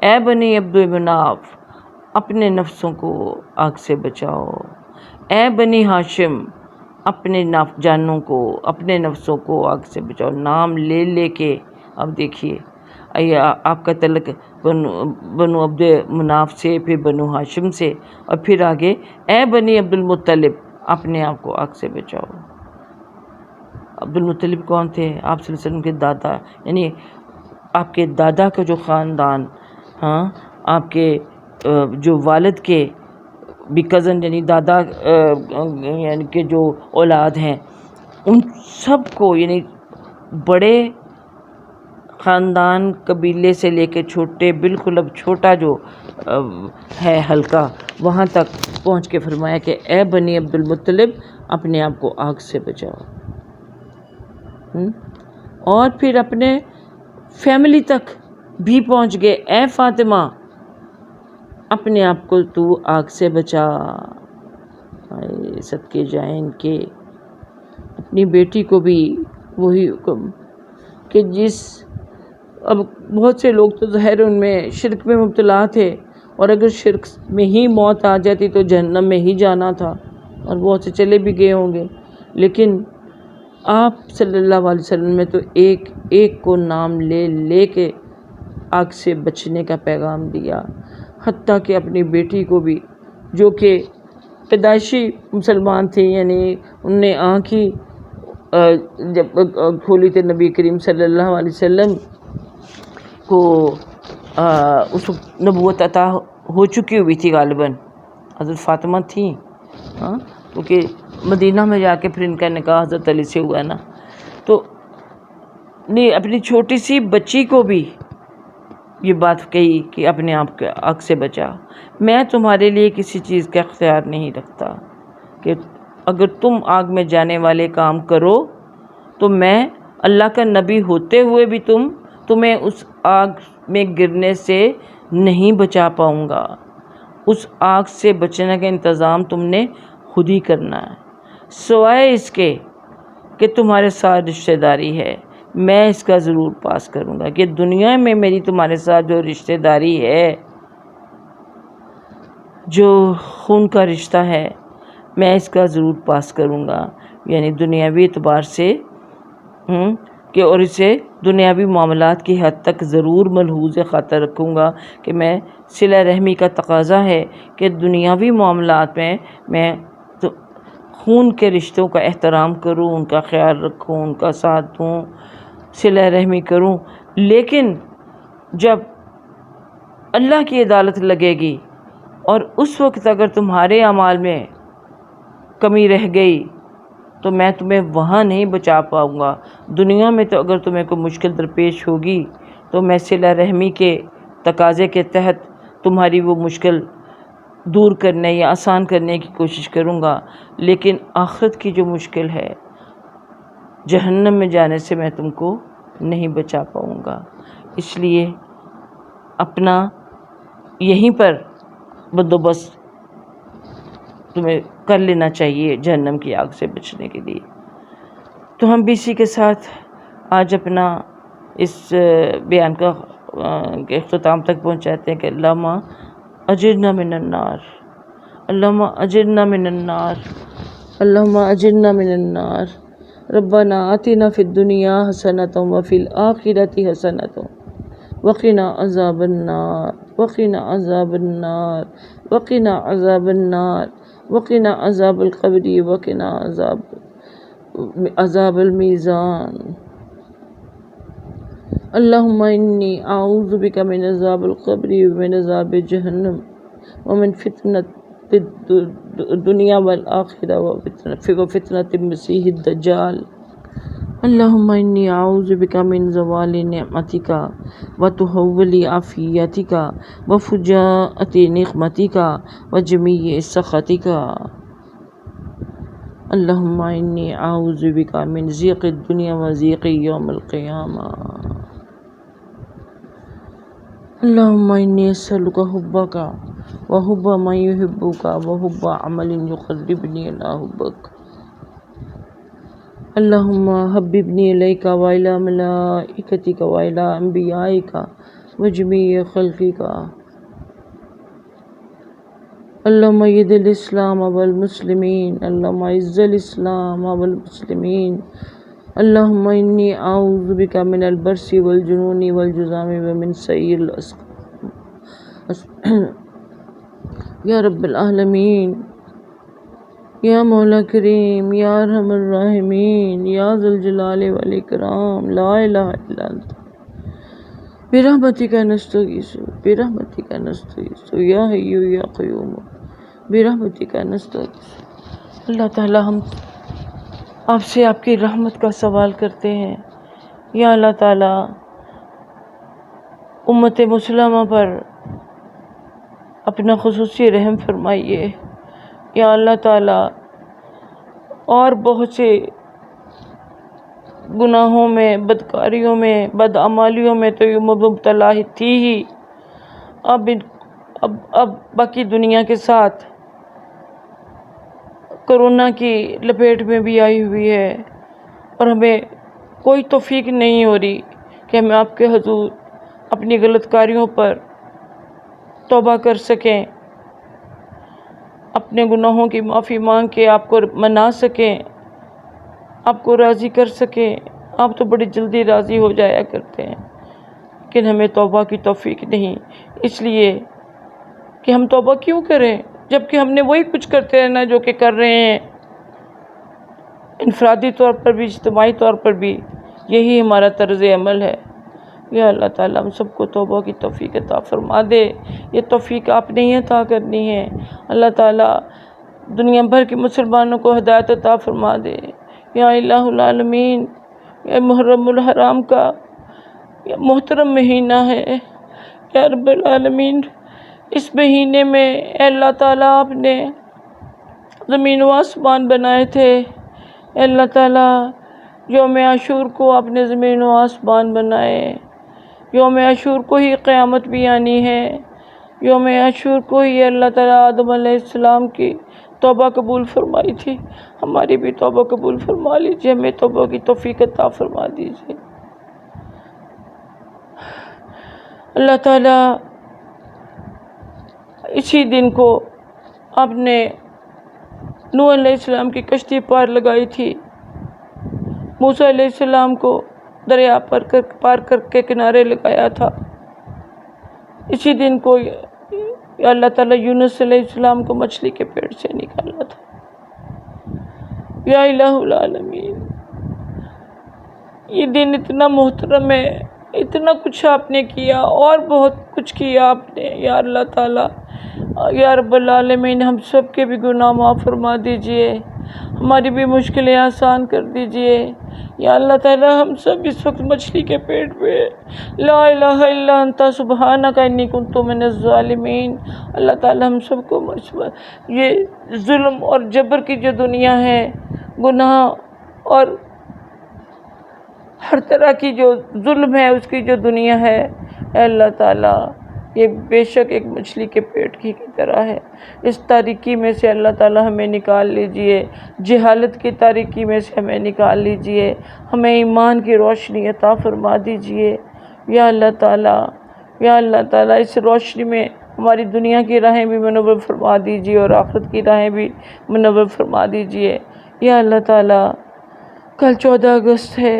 اے بنی عبد مناف، اپنے نفسوں کو آگ سے بچاؤ، اے بنی ہاشم اپنے جانوں کو اپنے نفسوں کو آگ سے بچاؤ، نام لے لے کے. اب دیکھیے آپ کا تعلق بنو عبد مناف سے، پھر بنو ہاشم سے، اور پھر آگے اے بنی عبد المطلب اپنے آپ کو آگ سے بچاؤ. عبد المطلب کون تھے؟ آپ صلی اللہ علیہ وسلم کے دادا، یعنی آپ کے دادا کا جو خاندان، ہاں آپ کے جو والد کے بھی کزن، یعنی دادا یعنی کہ جو اولاد ہیں، ان سب کو، یعنی بڑے خاندان قبیلے سے لے کے چھوٹے، بالکل اب چھوٹا جو ہے حلقہ، وہاں تک پہنچ کے فرمایا کہ اے بنی عبد المطلب اپنے آپ کو آگ سے بچاؤ. اور پھر اپنے فیملی تک بھی پہنچ گئے، اے فاطمہ اپنے آپ کو تو آگ سے بچا. صدقے جائیں ان کے. اپنی بیٹی کو بھی وہی حکم کہ اب بہت سے لوگ تو ظاہر ان میں شرک میں مبتلا تھے، اور اگر شرک میں ہی موت آ جاتی تو جہنم میں ہی جانا تھا، اور بہت سے چلے بھی گئے ہوں گے. لیکن آپ صلی اللہ علیہ وسلم نے تو ایک ایک کو نام لے لے کے آگ سے بچنے کا پیغام دیا، حتیٰ کہ اپنی بیٹی کو بھی، جو کہ پیدائشی مسلمان تھی، یعنی ان نے آنکھ ہی جب کھولی تھی نبی کریم صلی اللہ علیہ وسلم کو اس وقت نبوت عطا ہو چکی ہوئی تھی، غالباً حضرت فاطمہ تھیں، ہاں کیونکہ مدینہ میں جا کے پھر ان کا نکاح حضرت علی سے ہوا نا. تو نہیں، اپنی چھوٹی سی بچی کو بھی یہ بات کہی کہ اپنے آپ کو آگ سے بچا. میں تمہارے لیے کسی چیز کا اختیار نہیں رکھتا کہ اگر تم آگ میں جانے والے کام کرو تو میں اللہ کا نبی ہوتے ہوئے بھی تمہیں اس آگ میں گرنے سے نہیں بچا پاؤں گا. اس آگ سے بچنے کا انتظام تم نے خود ہی کرنا ہے، سوائے اس کے کہ تمہارے ساتھ رشتہ داری ہے. میں اس کا ضرور پاس کروں گا کہ دنیا میں میری تمہارے ساتھ جو رشتہ داری ہے، جو خون کا رشتہ ہے، میں اس کا ضرور پاس کروں گا، یعنی دنیاوی اعتبار سے کہ اور اسے دنیاوی معاملات کی حد تک ضرور ملحوظ خاطر رکھوں گا کہ میں صلہ رحمی کا تقاضا ہے کہ دنیاوی معاملات میں خون کے رشتوں کا احترام کروں، ان کا خیال رکھوں، ان کا ساتھ دوں، صلہ رحمی کروں. لیکن جب اللہ کی عدالت لگے گی اور اس وقت اگر تمہارے اعمال میں کمی رہ گئی تو میں تمہیں وہاں نہیں بچا پاؤں گا. دنیا میں تو اگر تمہیں کوئی مشکل درپیش ہوگی تو میں صلہ رحمی کے تقاضے کے تحت تمہاری وہ مشکل دور کرنے یا آسان کرنے کی کوشش کروں گا، لیکن آخرت کی جو مشکل ہے، جہنم میں جانے سے میں تم کو نہیں بچا پاؤں گا. اس لیے اپنا یہیں پر بندوبست تمہیں کر لینا چاہیے جہنم کی آگ سے بچنے کے لیے. تو ہم بھی اسی کے ساتھ آج اپنا اس بیان کا اختتام تک پہنچاتے ہیں کہ اللہم اجرنا من النار، اللہم اجرنا من النار، اللہم اجرنا من النار. ربنا آتنا فی الدنیا حسنۃ وفی الآخرۃ حسنۃ وقنا عذاب النار، وقنا عذاب النار، وقنا عذاب النار، وقنا عذاب القبر، وقنا عذاب المیزان. اللہم انی اعوذ بک من عذاب القبر ومن عذاب جہنم ومن فتنۃ الدنیا والآخرہ وفتنۃ المسیح الدجال. اللہم انی اعوذ بک من زوال نعمتک وتحول عافیتک وفجاءۃ نقمتک وجمیع سخطک. اللہم انی اعوذ بک من ضیق الدنیا وضیق یوم القیامہ. اللہم انی اسألک حبک وحب من یحبک وحب عمل یقربنی الی حبک. اللہم حببنی الیک والی ملائکتک والی انبیائک وجمیع خلقک. اللهم أيد الإسلام والمسلمين، اللهم أعز الإسلام والمسلمين، اللهم إني أعوذ بك من البرص والجنون والجذام ومن سيء یا رب العالمین، یا مولا کریم، یا ارحم الراحمین، یا ذا الجلال والاکرام، لا الہ الا انت برحمتک نستغیث، برحمتک نستغیث، یا حی یا قیوم برحمتک نستغیث۔ اللہ تعالی ہم آپ سے آپ کی رحمت کا سوال کرتے ہیں۔ یا اللہ تعالی امت مسلمہ پر اپنا خصوصی رحم فرمائیے۔ یا اللہ تعالی اور بہت سے گناہوں میں، بدکاریوں میں، بدعمالیوں میں تو یہ مبتلا ہی تھی ہی، اب باقی دنیا کے ساتھ کرونا کی لپیٹ میں بھی آئی ہوئی ہے، اور ہمیں کوئی توفیق نہیں ہو رہی کہ ہم آپ کے حضور اپنی غلط کاریوں پر توبہ کر سکیں، اپنے گناہوں کی معافی مانگ کے آپ کو منا سکیں، آپ کو راضی کر سکیں۔ آپ تو بڑی جلدی راضی ہو جایا کرتے ہیں، لیکن ہمیں توبہ کی توفیق نہیں، اس لیے کہ ہم توبہ کیوں کریں جبکہ ہم نے وہی کچھ کرتے رہنا جو کہ کر رہے ہیں، انفرادی طور پر بھی، اجتماعی طور پر بھی یہی ہمارا طرز عمل ہے۔ یا اللہ تعالیٰ ہم سب کو توبہ کی توفیق عطا فرما دے، یہ توفیق آپ نے ہی عطا کرنی ہے۔ اللہ تعالیٰ دنیا بھر کے مسلمانوں کو ہدایت عطا فرما دے۔ یا الہ العالمین، یہ محرم الحرام کا یہ محترم مہینہ ہے، یا رب العالمین، اس مہینے میں اے اللہ تعالیٰ آپ نے زمین و آسمان بنائے تھے۔ اے اللہ تعالیٰ یوم عاشور کو آپ نے زمین و آسمان بنائے، یوم عاشور کو ہی قیامت بھی آنی ہے، یوم عاشور کو ہی اللہ تعالیٰ آدم علیہ السلام کی توبہ قبول فرمائی تھی، ہماری بھی توبہ قبول فرما لیجیے، ہمیں توبہ کی توفیق عطا فرما دیجیے۔ اللہ تعالیٰ اسی دن کو آپ نے نوح علیہ السلام کی کشتی پار لگائی تھی، موسیٰ علیہ السلام کو دریا پار کر کے کنارے لگایا تھا، اسی دن کو اللہ تعالیٰ یونس علیہ السلام کو مچھلی کے پیٹ سے نکالا تھا۔ یا الہ العالمین، یہ دن اتنا محترم ہے، اتنا کچھ آپ نے کیا اور بہت کچھ کیا آپ نے۔ یا اللہ تعالیٰ، یا رب العالمین، ہم سب کے بھی گناہ معاف فرما دیجئے، ہماری بھی مشکلیں آسان کر دیجئے۔ یا اللہ تعالیٰ ہم سب اس وقت مچھلی کے پیٹ پہ، لا الہ الا انت سبحانک انی کنت من الظالمین۔ اللہ تعالیٰ ہم سب کو یہ ظلم اور جبر کی جو دنیا ہے، گناہ اور ہر طرح کی جو ظلم ہے اس کی جو دنیا ہے، اے اللہ تعالیٰ یہ بے شک ایک مچھلی کے پیٹ کی طرح ہے، اس تاریکی میں سے اللہ تعالیٰ ہمیں نکال لیجئے، جہالت کی تاریکی میں سے ہمیں نکال لیجئے، ہمیں ایمان کی روشنی عطا فرما دیجئے۔ یا اللہ تعالیٰ، یا اللہ تعالیٰ اس روشنی میں ہماری دنیا کی راہیں بھی منور فرما دیجئے اور آخرت کی راہیں بھی منور فرما دیجئے۔ یا اللہ تعالیٰ کل 14 اگست ہے،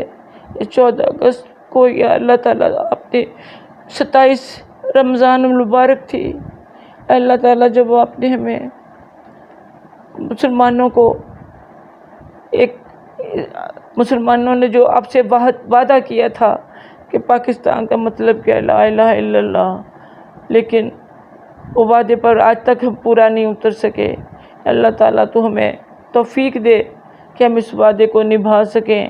اس 14 اگست کو یا اللہ تعالیٰ آپ نے 27 رمضان المبارک تھی، اللہ تعالیٰ جب آپ نے ہمیں مسلمانوں نے جو آپ سے وعدہ کیا تھا کہ پاکستان کا مطلب کیا، لا الہ الا اللہ، لیکن وہ وعدے پر آج تک ہم پورا نہیں اتر سکے۔ اللہ تعالیٰ تو ہمیں توفیق دے کہ ہم اس وعدے کو نبھا سکیں۔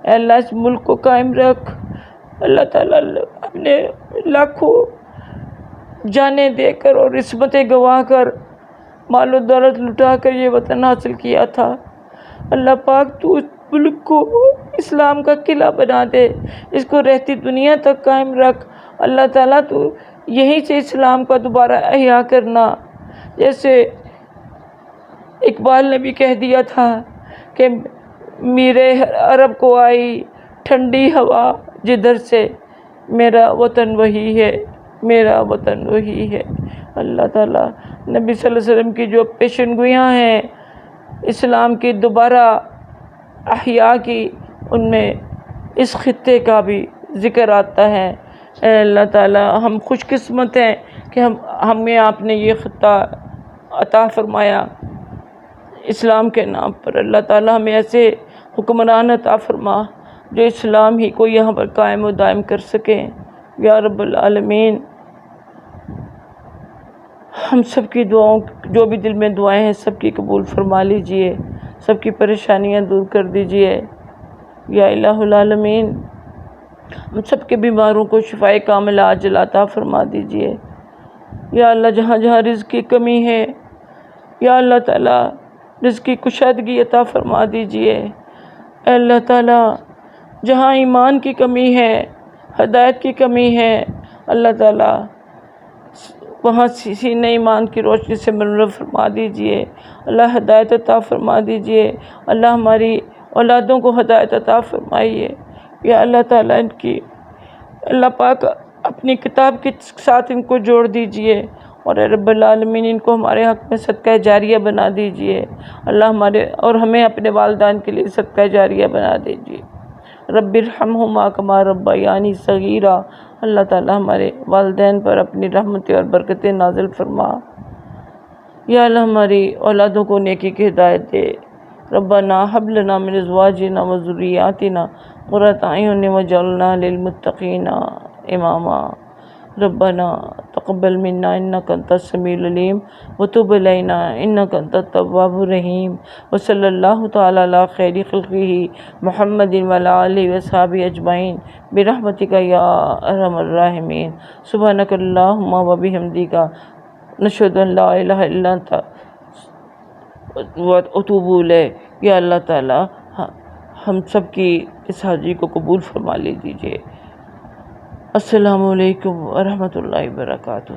اے اللہ اس ملک کو قائم رکھ۔ اللہ تعالیٰ اپنے لاکھوں جانیں دے کر اور عصمتیں گنوا کر، مال و دولت لٹا کر یہ وطن حاصل کیا تھا۔ اللہ پاک تو اس ملک کو اسلام کا قلعہ بنا دے، اس کو رہتی دنیا تک قائم رکھ۔ اللہ تعالیٰ تو یہیں سے اسلام کا دوبارہ احیاء کرنا، جیسے اقبال نے بھی کہہ دیا تھا کہ میرے عرب کو آئی ٹھنڈی ہوا جدھر سے، میرا وطن وہی ہے، میرا وطن وہی ہے۔ اللہ تعالیٰ نبی صلی اللہ علیہ وسلم کی جو پیشن گوئیاں ہیں اسلام کی دوبارہ احیاء کی، ان میں اس خطے کا بھی ذکر آتا ہے۔ اے اللہ تعالیٰ ہم خوش قسمت ہیں کہ ہمیں آپ نے یہ خطہ عطا فرمایا اسلام کے نام پر۔ اللہ تعالیٰ ہمیں ایسے حکمران عطا فرما جو اسلام ہی کو یہاں پر قائم و دائم کر سکیں یا رب العالمین۔ ہم سب کی دعاؤں، جو بھی دل میں دعائیں ہیں سب کی قبول فرما لیجئے، سب کی پریشانیاں دور کر دیجئے یا الہ العالمین۔ ہم سب کے بیماروں کو شفائے کاملہ عاجل عطا فرما دیجئے یا اللہ۔ جہاں جہاں رزق کی کمی ہے یا اللہ تعالیٰ رزق کی کشادگی عطا فرما دیجئے۔ اے اللہ تعالیٰ جہاں ایمان کی کمی ہے، ہدایت کی کمی ہے، اللہ تعالیٰ وہاں سینہ ایمان کی روشنی سے منور فرما دیجئے۔ اللہ ہدایت عطا فرما دیجئے۔ اللہ ہماری اولادوں کو ہدایت عطا فرمائیے یا اللہ تعالیٰ۔ ان کی اللہ پاک اپنی کتاب کے ساتھ ان کو جوڑ دیجئے اور اے رب العالمین ان کو ہمارے حق میں صدقہ جاریہ بنا دیجئے اللہ ہمارے، اور ہمیں اپنے والدین کے لیے صدقہ جاریہ بنا دیجئے۔ رب ارحمہما کما ربیانی صغیرا۔ اللہ تعالیٰ ہمارے والدین پر اپنی رحمتیں اور برکتیں نازل فرما یا اللہ۔ ہماری اولادوں کو نیکی کی ہدایت دے۔ ربنا حب لنا من ازواجنا وذریاتنا قرۃ اعین واجعلنا للمتقین اماما۔ ربنا تقبل منا انک انت السمیع العلیم وتب علینا انک انت التواب الرحیم۔ وصلی اللہ تعالی علی خیر خلقہ محمد وعلی آلہ وصحبہ اجمعین برحمتک یا ارحم الراحمین۔ سبحانک اللہم وبحمدک نشہد ان لا الہ الا انت واتوب الیک۔ یا اللہ تعالیٰ ہم سب کی اس حاضری کو قبول فرما لیجیے۔ السلام علیکم ورحمۃ اللہ وبرکاتہ۔